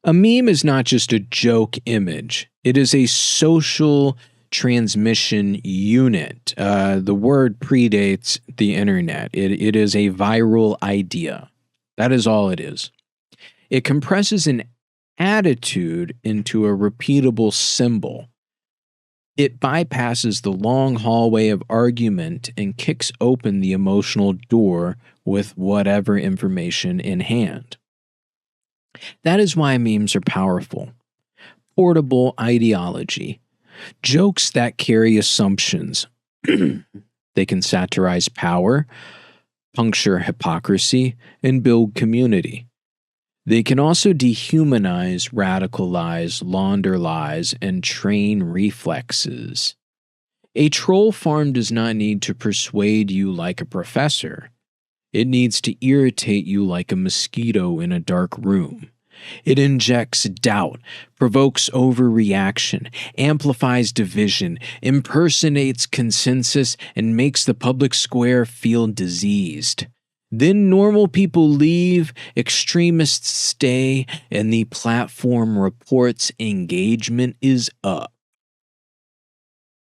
A meme is not just a joke image. It is a social transmission unit. The word predates the internet. It is a viral idea. That is all it is. It compresses an attitude into a repeatable symbol. It bypasses the long hallway of argument and kicks open the emotional door with whatever information in hand. That is why memes are powerful. Portable ideology. Jokes that carry assumptions. They can satirize power, puncture hypocrisy, and build community. They can also dehumanize, radicalize, launder lies, and train reflexes. A troll farm does not need to persuade you like a professor. It needs to irritate you like a mosquito in a dark room. It injects doubt, provokes overreaction, amplifies division, impersonates consensus, and makes the public square feel diseased. Then normal people leave, extremists stay, and the platform reports engagement is up.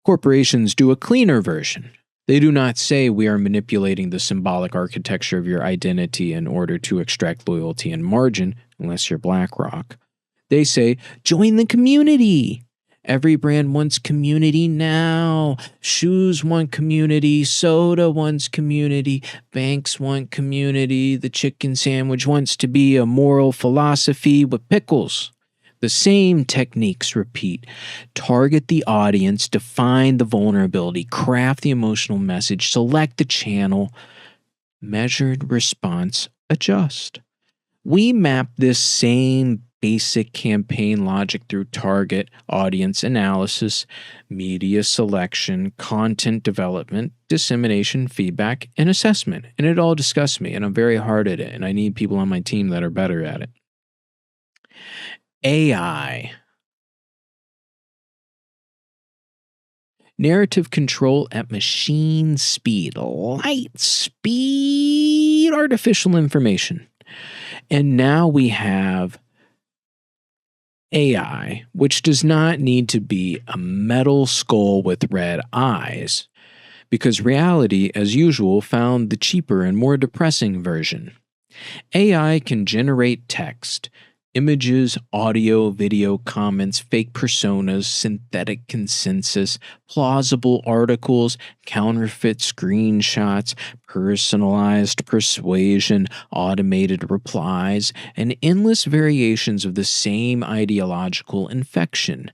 Corporations do a cleaner version. They do not say we are manipulating the symbolic architecture of your identity in order to extract loyalty and margin, unless you're BlackRock. They say, join the community. Every brand wants community now. Shoes want community. Soda wants community. Banks want community. The chicken sandwich wants to be a moral philosophy with pickles. The same techniques repeat. Target the audience, define the vulnerability, craft the emotional message, select the channel, measured response, adjust. We map this same basic campaign logic through target, audience analysis, media selection, content development, dissemination, feedback, and assessment. And it all disgusts me, and I'm very hard at it, and I need people on my team that are better at it. AI. Narrative control at machine speed, light speed, artificial information. And now we have AI, which does not need to be a metal skull with red eyes, because reality, as usual, found the cheaper and more depressing version. AI can generate text, images, audio, video, comments, fake personas, synthetic consensus, plausible articles, counterfeit screenshots, personalized persuasion, automated replies, and endless variations of the same ideological infection.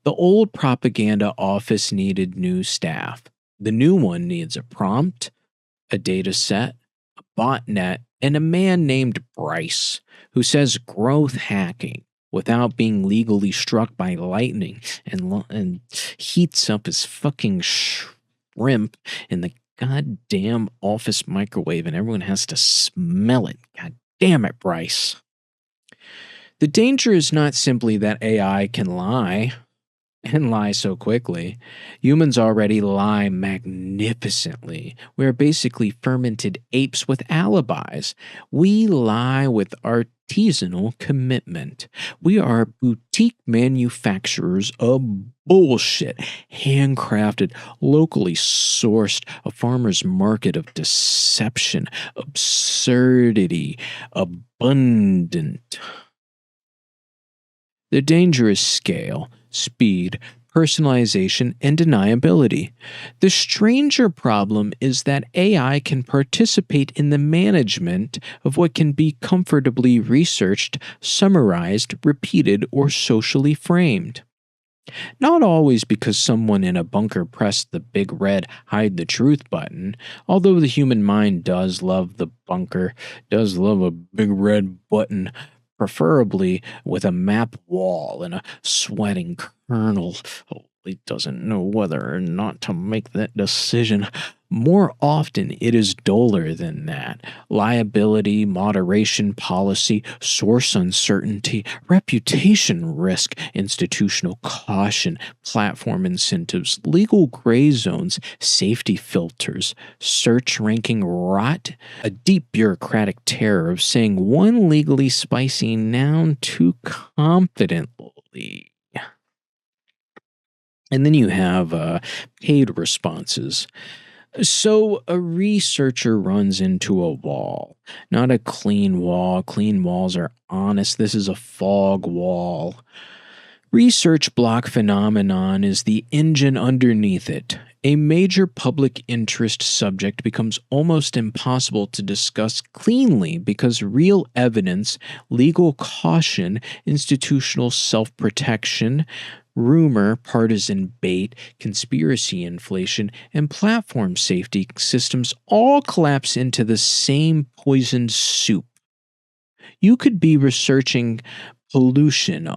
The old propaganda office needed new staff. The new one needs a prompt, a data set, a botnet, and a man named Bryce, who says growth hacking without being legally struck by lightning and heats up his fucking shrimp in the goddamn office microwave and everyone has to smell it. God damn it, Bryce. The danger is not simply that AI can lie, and lie so quickly. Humans already lie magnificently. We are basically fermented apes with alibis. We lie with artisanal commitment. We are boutique manufacturers of bullshit, handcrafted, locally sourced, a farmer's market of deception, absurdity, abundant. The danger is scale, speed, personalization, and deniability. The stranger problem is that AI can participate in the management of what can be comfortably researched, summarized, repeated, or socially framed. Not always because someone in a bunker pressed the big red hide the truth button, although the human mind does love the bunker, does love a big red button, preferably with a map wall and a sweating colonel who doesn't know whether or not to make that decision. More often, it is duller than that. Liability, moderation policy, source uncertainty, reputation risk, institutional caution, platform incentives, legal gray zones, safety filters, search ranking rot, a deep bureaucratic terror of saying one legally spicy noun too confidently. And then you have paid responses. So a researcher runs into a wall, not a clean wall. Clean walls are honest. This is a fog wall. Research block phenomenon is the engine underneath it. A major public interest subject becomes almost impossible to discuss cleanly because real evidence, legal caution, institutional self-protection, rumor, partisan bait, conspiracy inflation, and platform safety systems all collapse into the same poisoned soup. You could be researching pollution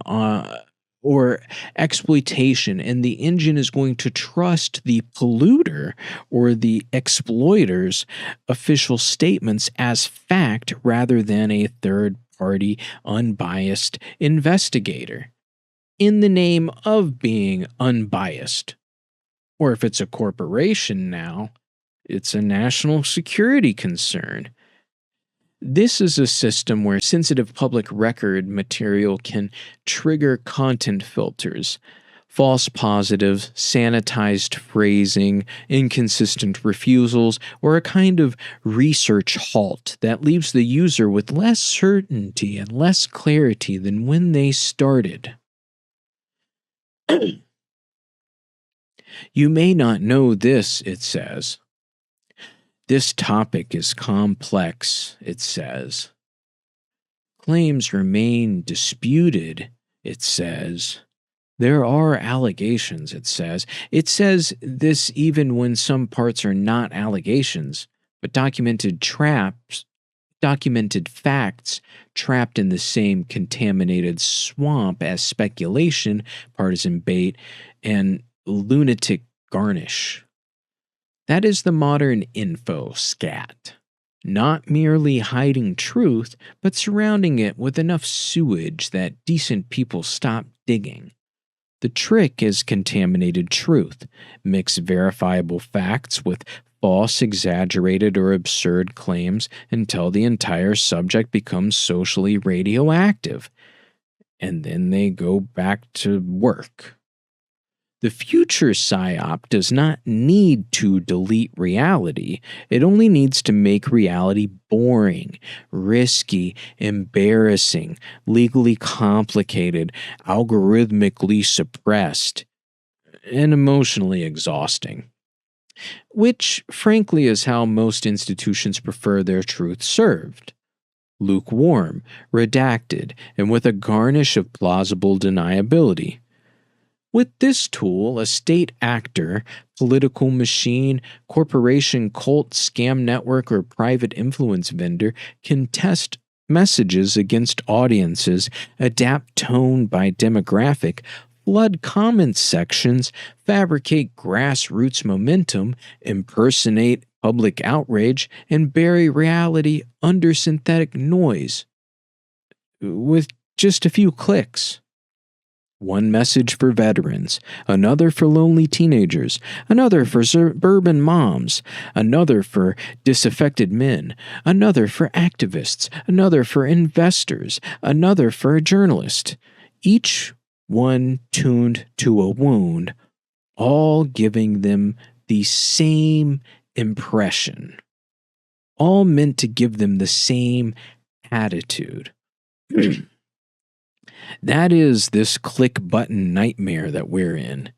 or exploitation, and the engine is going to trust the polluter or the exploiter's official statements as fact rather than a third-party, unbiased investigator, in the name of being unbiased. Or if it's a corporation now, it's a national security concern. This is a system where sensitive public record material can trigger content filters, false positives, sanitized phrasing, inconsistent refusals, or a kind of research halt that leaves the user with less certainty and less clarity than when they started. You may not know this, it says. This topic is complex, it says. Claims remain disputed, it says. There are allegations, it says. It says this even when some parts are not allegations, but documented facts trapped in the same contaminated swamp as speculation, partisan bait, and lunatic garnish. That is the modern InfoScat. Not merely hiding truth, but surrounding it with enough sewage that decent people stop digging. The trick is contaminated truth. Mix verifiable facts with false, exaggerated, or absurd claims until the entire subject becomes socially radioactive. And then they go back to work. The future Psy-Op does not need to delete reality. It only needs to make reality boring, risky, embarrassing, legally complicated, algorithmically suppressed, and emotionally exhausting. Which, frankly, is how most institutions prefer their truth served. Lukewarm, redacted, and with a garnish of plausible deniability. With this tool, a state actor, political machine, corporation, cult, scam network, or private influence vendor can test messages against audiences, adapt tone by demographic, flood comment sections, fabricate grassroots momentum, impersonate public outrage, and bury reality under synthetic noise. With just a few clicks. One message for veterans, another for lonely teenagers, another for suburban moms, another for disaffected men, another for activists, another for investors, another for a journalist. Each one tuned to a wound, all giving them the same impression. All meant to give them the same attitude. That is this click button nightmare that we're in.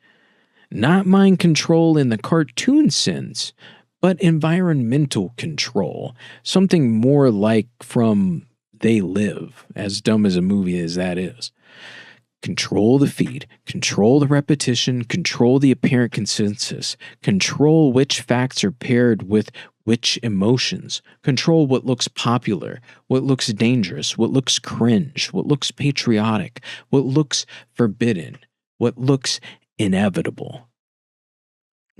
Not mind control in the cartoon sense, but environmental control. Something more like from They Live, as dumb as a movie as that is. Control the feed, control the repetition, control the apparent consensus, control which facts are paired with which emotions, control what looks popular, what looks dangerous, what looks cringe, what looks patriotic, what looks forbidden, what looks inevitable.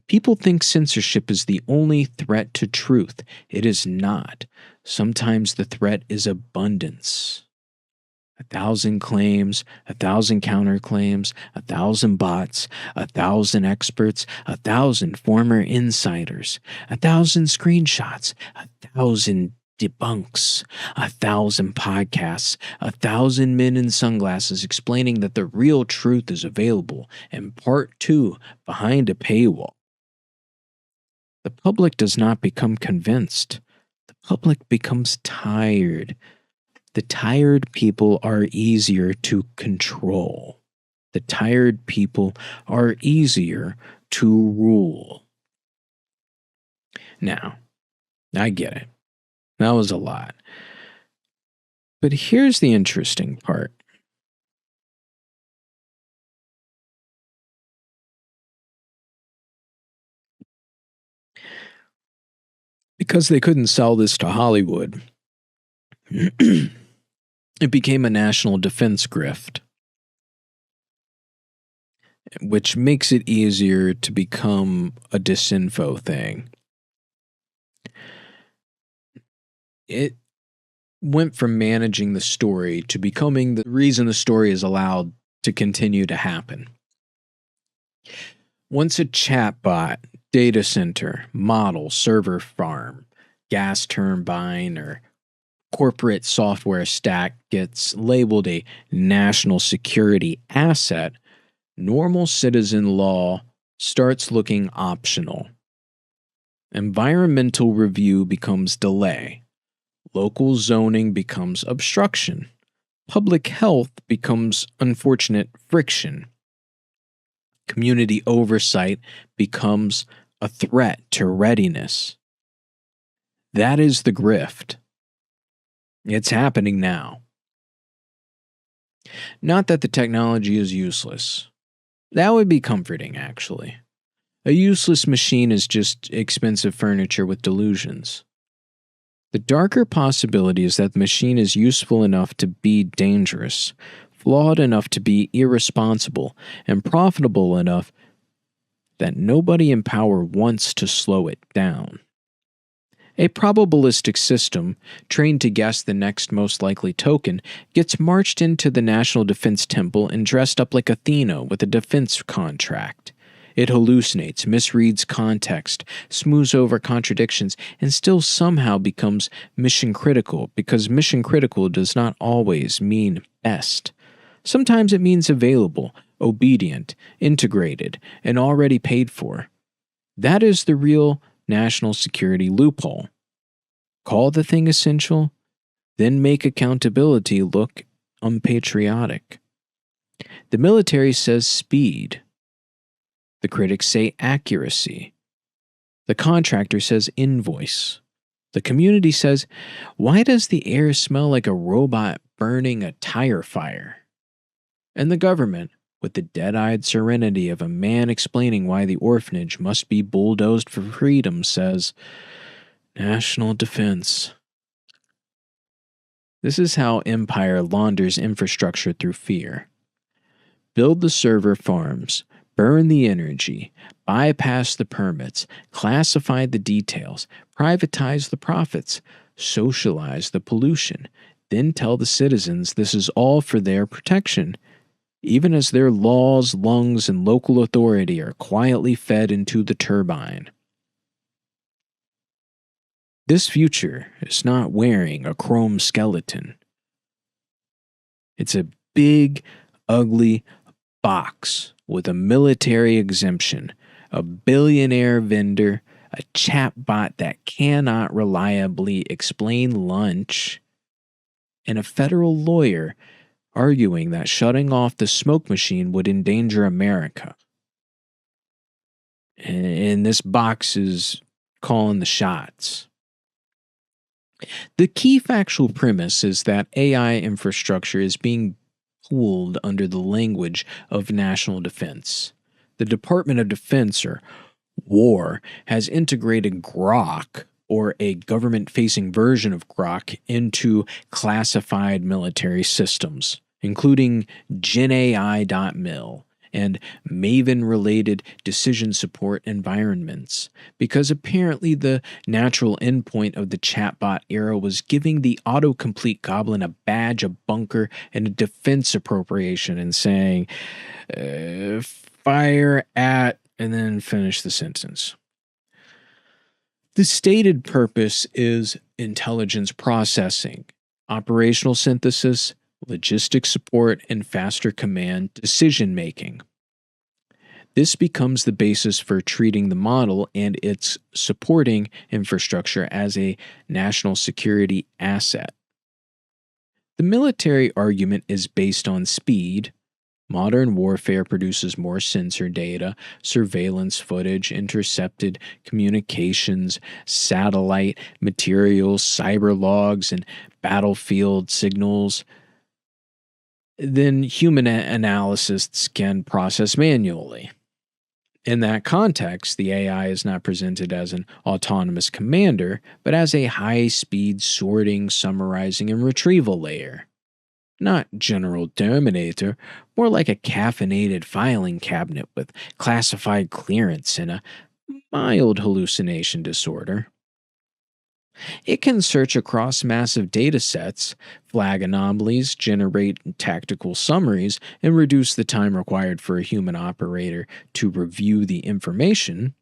People think censorship is the only threat to truth. It is not. Sometimes the threat is abundance. 1,000 claims, 1,000 counterclaims, 1,000 bots, 1,000 experts, 1,000 former insiders, 1,000 screenshots, 1,000 debunks 1,000 podcasts, 1,000 men in sunglasses explaining that the real truth is available, and part 2, behind a paywall. The public does not become convinced. The public becomes tired. The tired people are easier to control. The tired people are easier to rule. Now, I get it. That was a lot. But here's the interesting part. Because they couldn't sell this to Hollywood, it became a national defense grift, which makes it easier to become a disinfo thing. It went from managing the story to becoming the reason the story is allowed to continue to happen. Once a chatbot, data center, model, server farm, gas turbine, or corporate software stack gets labeled a national security asset, normal citizen law starts looking optional. Environmental review becomes delay. Local zoning becomes obstruction. Public health becomes unfortunate friction. Community oversight becomes a threat to readiness. That is the grift. It's happening now. Not that the technology is useless. That would be comforting, actually. A useless machine is just expensive furniture with delusions. The darker possibility is that the machine is useful enough to be dangerous, flawed enough to be irresponsible, and profitable enough that nobody in power wants to slow it down. A probabilistic system, trained to guess the next most likely token, gets marched into the National Defense Temple and dressed up like Athena with a defense contract. It hallucinates, misreads context, smooths over contradictions, and still somehow becomes mission critical, because mission critical does not always mean best. Sometimes it means available, obedient, integrated, and already paid for. That is the real national security loophole. Call the thing essential, then make accountability look unpatriotic. The military says speed. The critics say accuracy. The contractor says invoice. The community says, why does the air smell like a robot burning a tire fire? And the government, with the dead-eyed serenity of a man explaining why the orphanage must be bulldozed for freedom, says, national defense. This is how empire launders infrastructure through fear. Build the server farms, burn the energy, bypass the permits, classify the details, privatize the profits, socialize the pollution, then tell the citizens this is all for their protection, even as their laws, lungs, and local authority are quietly fed into the turbine. This future is not wearing a chrome skeleton. It's a big, ugly box with a military exemption, a billionaire vendor, a chatbot that cannot reliably explain lunch, and a federal lawyer arguing that shutting off the smoke machine would endanger America. And this box is calling the shots. The key factual premise is that AI infrastructure is being pooled under the language of national defense. The Department of Defense, or War, has integrated Grok, or a government-facing version of Grok, into classified military systems, including GenAI.mil and Maven-related decision support environments, because apparently the natural endpoint of the chatbot era was giving the autocomplete goblin a badge, a bunker, and a defense appropriation, and saying, fire at, and then finish the sentence. The stated purpose is intelligence processing, operational synthesis, logistics support, and faster command decision making. This becomes the basis for treating the model and its supporting infrastructure as a national security asset. The military argument is based on speed. Modern warfare produces more sensor data, surveillance footage, intercepted communications, satellite materials, cyber logs, and battlefield signals than human analysts can process manually. In that context, the AI is not presented as an autonomous commander, but as a high-speed sorting, summarizing, and retrieval layer. Not General Terminator, more like a caffeinated filing cabinet with classified clearance and a mild hallucination disorder. It can search across massive data sets, flag anomalies, generate tactical summaries, and reduce the time required for a human operator to review the information.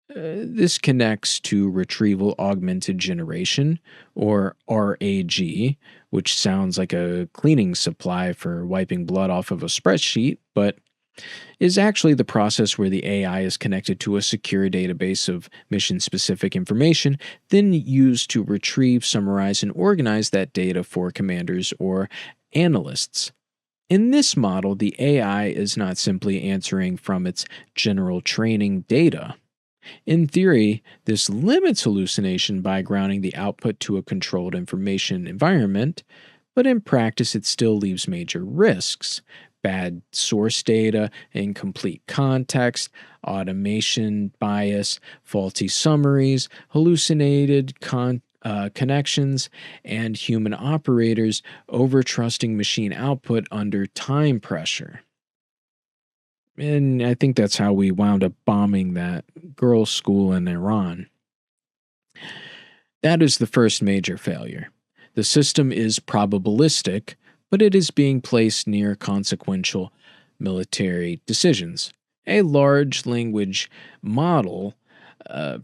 This connects to Retrieval Augmented Generation, or RAG, which sounds like a cleaning supply for wiping blood off of a spreadsheet, but is actually the process where the AI is connected to a secure database of mission-specific information, then used to retrieve, summarize, and organize that data for commanders or analysts. In this model, the AI is not simply answering from its general training data. In theory, this limits hallucination by grounding the output to a controlled information environment, but in practice it still leaves major risks. Bad source data, incomplete context, automation bias, faulty summaries, hallucinated connections, and human operators over-trusting machine output under time pressure. And I think that's how we wound up bombing that girls' school in Iran. That is the first major failure. The system is probabilistic, but it is being placed near consequential military decisions. A large language model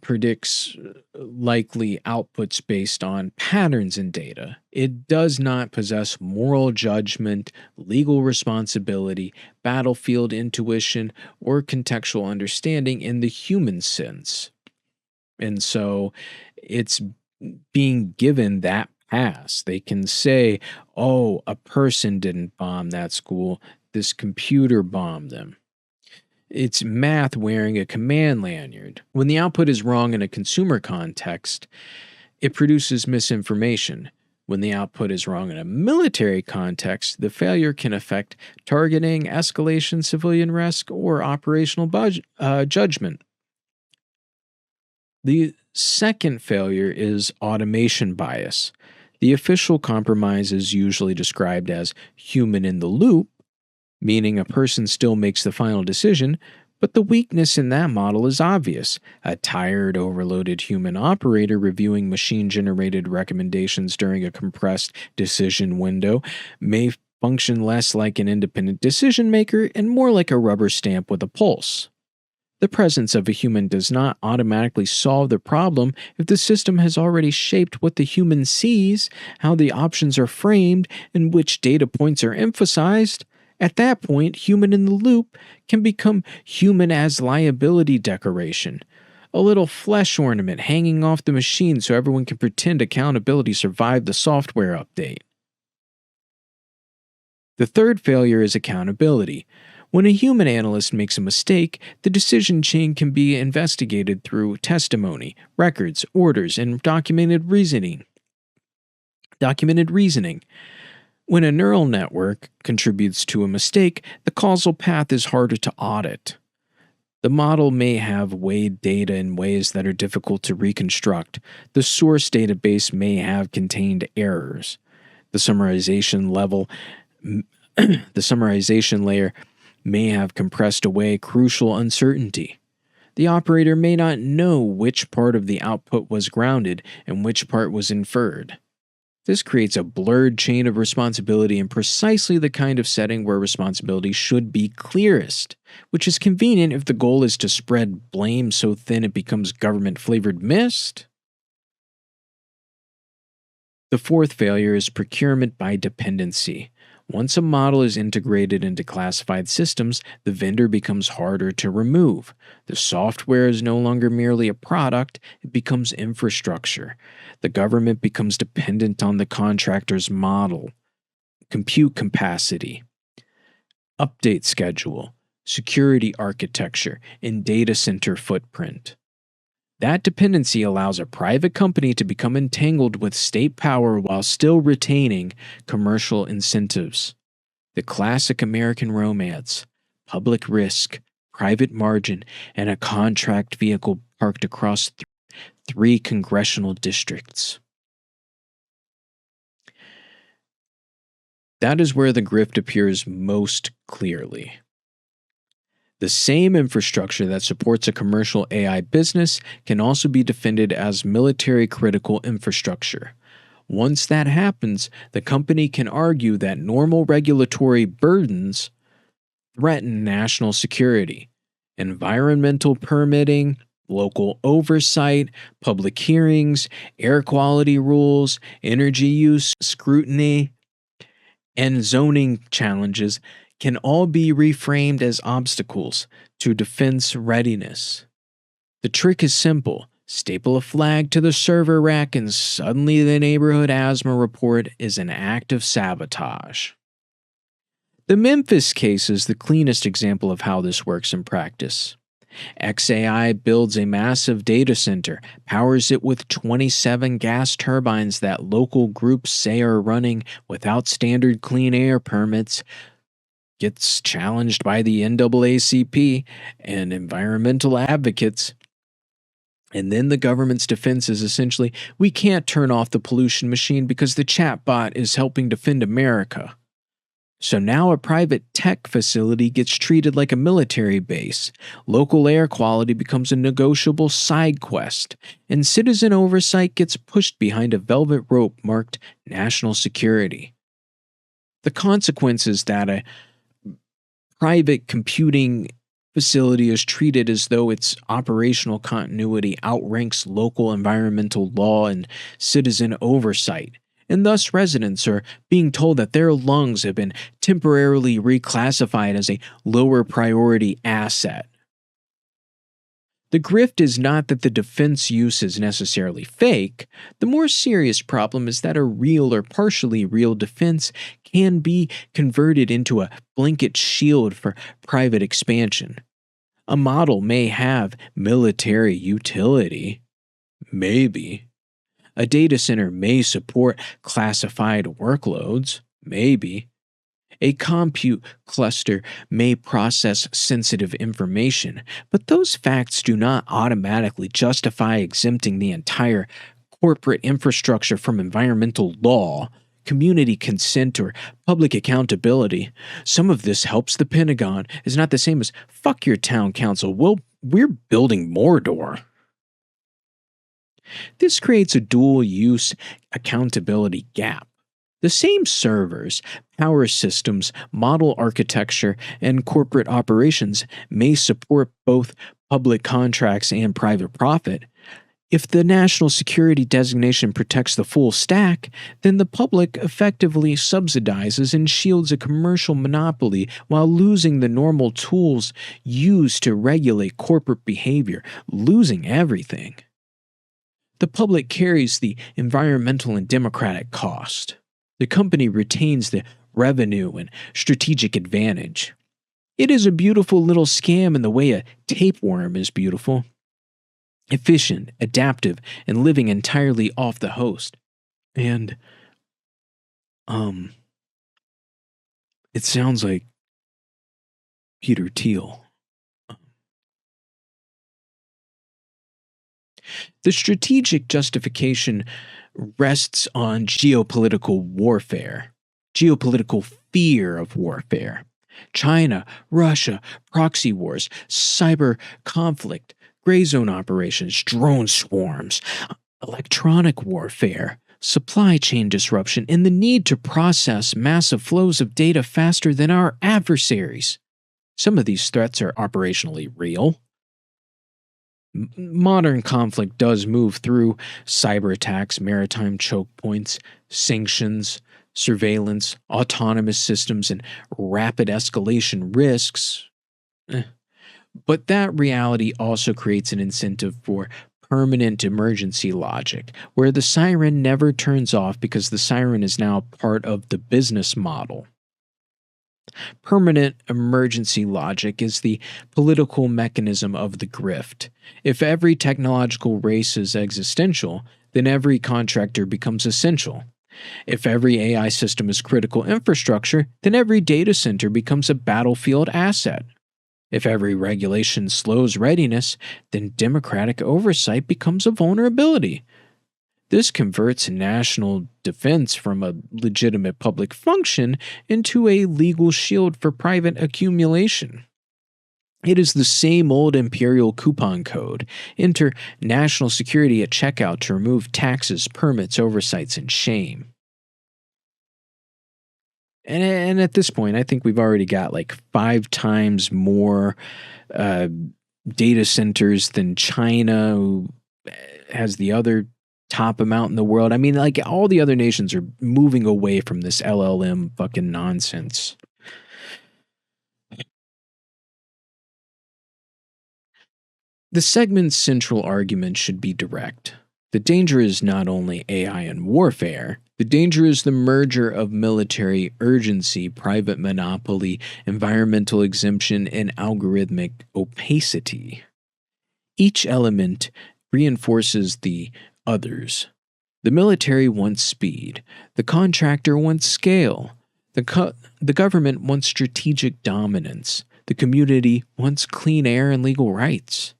predicts likely outputs based on patterns in data. It does not possess moral judgment, legal responsibility, battlefield intuition, or contextual understanding in the human sense. And so it's being given that pass. They can say, oh, a person didn't bomb that school, this computer bombed them. It's math wearing a command lanyard. When the output is wrong in a consumer context, it produces misinformation. When the output is wrong in a military context, the failure can affect targeting, escalation, civilian risk, or operational judgment. The second failure is automation bias. The official compromise is usually described as human in the loop, meaning a person still makes the final decision, but the weakness in that model is obvious. A tired, overloaded human operator reviewing machine-generated recommendations during a compressed decision window may function less like an independent decision maker and more like a rubber stamp with a pulse. The presence of a human does not automatically solve the problem if the system has already shaped what the human sees, how the options are framed, and which data points are emphasized. At that point, human in the loop can become human as liability decoration, a little flesh ornament hanging off the machine so everyone can pretend accountability survived the software update. The third failure is accountability. When a human analyst makes a mistake, the decision chain can be investigated through testimony, records, orders, and documented reasoning. When a neural network contributes to a mistake, the causal path is harder to audit. The model may have weighed data in ways that are difficult to reconstruct. The source database may have contained errors. The summarization layer may have compressed away crucial uncertainty. The operator may not know which part of the output was grounded and which part was inferred. This creates a blurred chain of responsibility in precisely the kind of setting where responsibility should be clearest, which is convenient if the goal is to spread blame so thin it becomes government-flavored mist. The fourth failure is procurement by dependency. Once a model is integrated into classified systems, the vendor becomes harder to remove. The software is no longer merely a product, it becomes infrastructure. The government becomes dependent on the contractor's model, compute capacity, update schedule, security architecture, and data center footprint. That dependency allows a private company to become entangled with state power while still retaining commercial incentives. The classic American romance: public risk, private margin, and a contract vehicle parked across three congressional districts. That is where the grift appears most clearly. The same infrastructure that supports a commercial AI business can also be defended as military-critical infrastructure. Once that happens, the company can argue that normal regulatory burdens threaten national security. Environmental permitting, local oversight, public hearings, air quality rules, energy use scrutiny, and zoning challenges can all be reframed as obstacles to defense readiness. The trick is simple. Staple a flag to the server rack and suddenly the neighborhood asthma report is an act of sabotage. The Memphis case is the cleanest example of how this works in practice. XAI builds a massive data center, powers it with 27 gas turbines that local groups say are running without standard clean air permits, gets challenged by the NAACP and environmental advocates. And then the government's defense is essentially, we can't turn off the pollution machine because the chatbot is helping defend America. So now a private tech facility gets treated like a military base. Local air quality becomes a negotiable side quest, and citizen oversight gets pushed behind a velvet rope marked national security. The consequence is that a private computing facility is treated as though its operational continuity outranks local environmental law and citizen oversight, and thus residents are being told that their lungs have been temporarily reclassified as a lower priority asset. The grift is not that the defense use is necessarily fake. The more serious problem is that a real or partially real defense can be converted into a blanket shield for private expansion. A model may have military utility. Maybe. A data center may support classified workloads. Maybe. A compute cluster may process sensitive information, but those facts do not automatically justify exempting the entire corporate infrastructure from environmental law, community consent, or public accountability. Some of this helps the Pentagon is not the same as fuck your town council. We're building Mordor. This creates a dual-use accountability gap. The same servers, power systems, model architecture, and corporate operations may support both public contracts and private profit. If the national security designation protects the full stack, then the public effectively subsidizes and shields a commercial monopoly while losing the normal tools used to regulate corporate behavior, losing everything. The public carries the environmental and democratic cost. The company retains the revenue and strategic advantage. It is a beautiful little scam in the way a tapeworm is beautiful. Efficient, adaptive, and living entirely off the host. And, it sounds like Peter Thiel. The strategic justification rests on geopolitical warfare, geopolitical fear of warfare. China, Russia, proxy wars, cyber conflict, gray zone operations, drone swarms, electronic warfare, supply chain disruption, and the need to process massive flows of data faster than our adversaries. Some of these threats are operationally real. Modern conflict does move through cyber attacks, maritime choke points, sanctions, surveillance, autonomous systems, and rapid escalation risks. But that reality also creates an incentive for permanent emergency logic, where the siren never turns off because the siren is now part of the business model. Permanent emergency logic is the political mechanism of the grift. If every technological race is existential, then every contractor becomes essential. If every AI system is critical infrastructure, then every data center becomes a battlefield asset. If every regulation slows readiness, then democratic oversight becomes a vulnerability. This converts national defense from a legitimate public function into a legal shield for private accumulation. It is the same old imperial coupon code. Enter national security at checkout to remove taxes, permits, oversights, and shame. And at this point, I think we've already got like 5 times more data centers than China, who has the other top amount in the world. I mean, like, all the other nations are moving away from this LLM fucking nonsense. The segment's central argument should be direct. The danger is not only AI and warfare, the danger is the merger of military urgency, private monopoly, environmental exemption, and algorithmic opacity. Each element reinforces the others. The military wants speed. The contractor wants scale. The government wants strategic dominance. The community wants clean air and legal rights.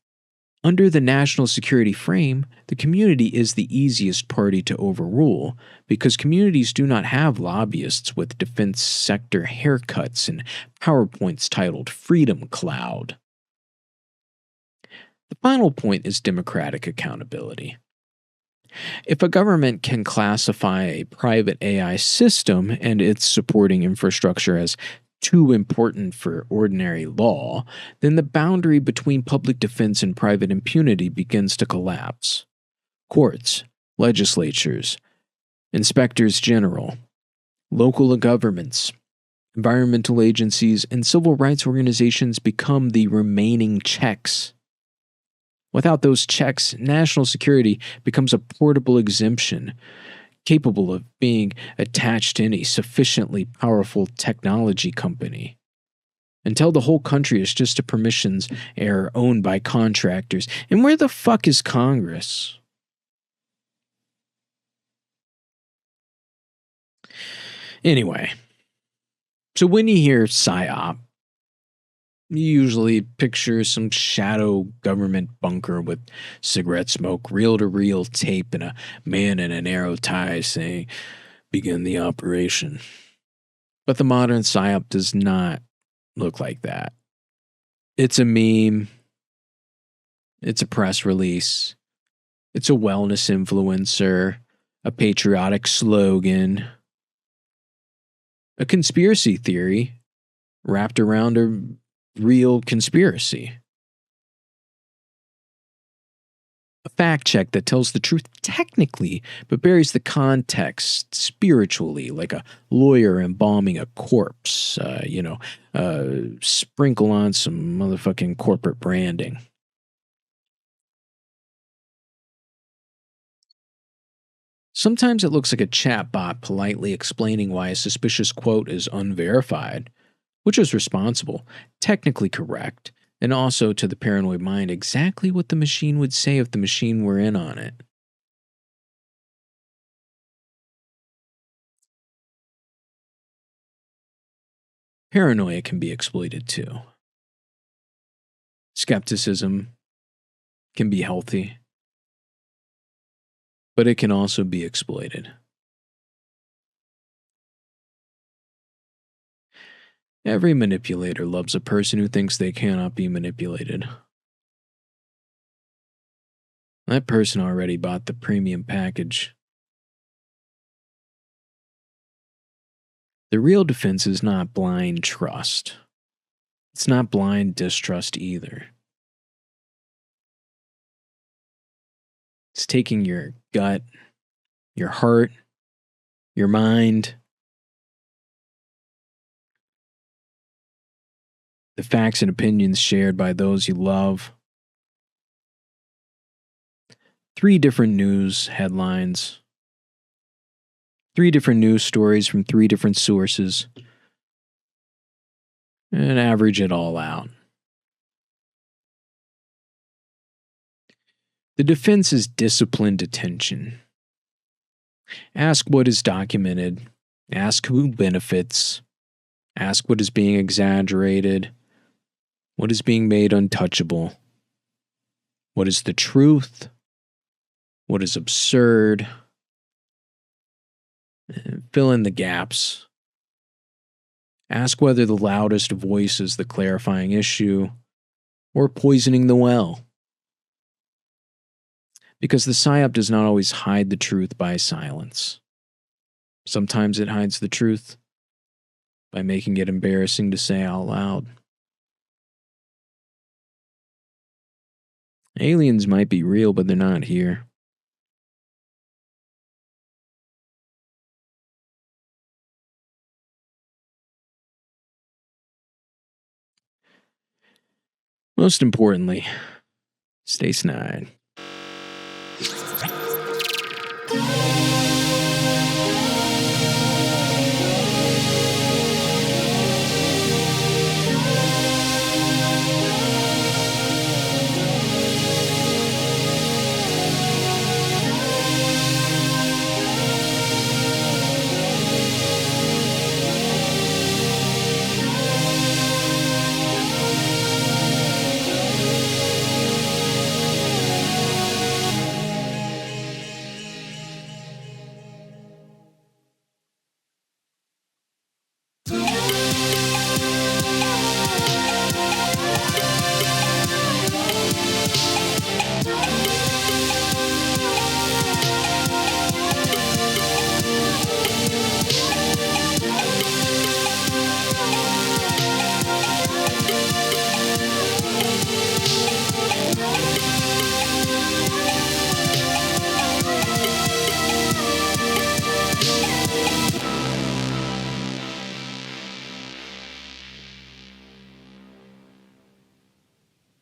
Under the national security frame, the community is the easiest party to overrule because communities do not have lobbyists with defense sector haircuts and PowerPoints titled Freedom Cloud. The final point is democratic accountability. If a government can classify a private AI system and its supporting infrastructure as too important for ordinary law, then the boundary between public defense and private impunity begins to collapse. Courts, legislatures, inspectors general, local governments, environmental agencies, and civil rights organizations become the remaining checks. Without those checks, national security becomes a portable exemption, capable of being attached to any sufficiently powerful technology company. Until the whole country is just a permissions error owned by contractors. And where the fuck is Congress? Anyway, so when you hear Psy-Op, you usually picture some shadow government bunker with cigarette smoke, reel-to-reel tape, and a man in a narrow tie saying, "Begin the operation." But the modern Psy-Op does not look like that. It's a meme. It's a press release. It's a wellness influencer, a patriotic slogan, a conspiracy theory wrapped around a real conspiracy. A fact check that tells the truth technically, but buries the context spiritually, like a lawyer embalming a corpse, sprinkle on some motherfucking corporate branding. Sometimes it looks like a chatbot politely explaining why a suspicious quote is unverified, which is responsible, technically correct, and also to the paranoid mind exactly what the machine would say if the machine were in on it. Paranoia can be exploited too. Skepticism can be healthy, but it can also be exploited. Every manipulator loves a person who thinks they cannot be manipulated. That person already bought the premium package. The real defense is not blind trust. It's not blind distrust either. It's taking your gut, your heart, your mind, the facts and opinions shared by those you love. 3 different news headlines, 3 different news stories from 3 different sources, and average it all out. The defense is disciplined attention. Ask what is documented, ask who benefits, ask what is being exaggerated, what is being made untouchable, what is the truth, what is absurd, and fill in the gaps. Ask whether the loudest voice is the clarifying issue or poisoning the well. Because the Psy-Op does not always hide the truth by silence. Sometimes it hides the truth by making it embarrassing to say out loud. Aliens might be real, but they're not here. Most importantly, stay snide.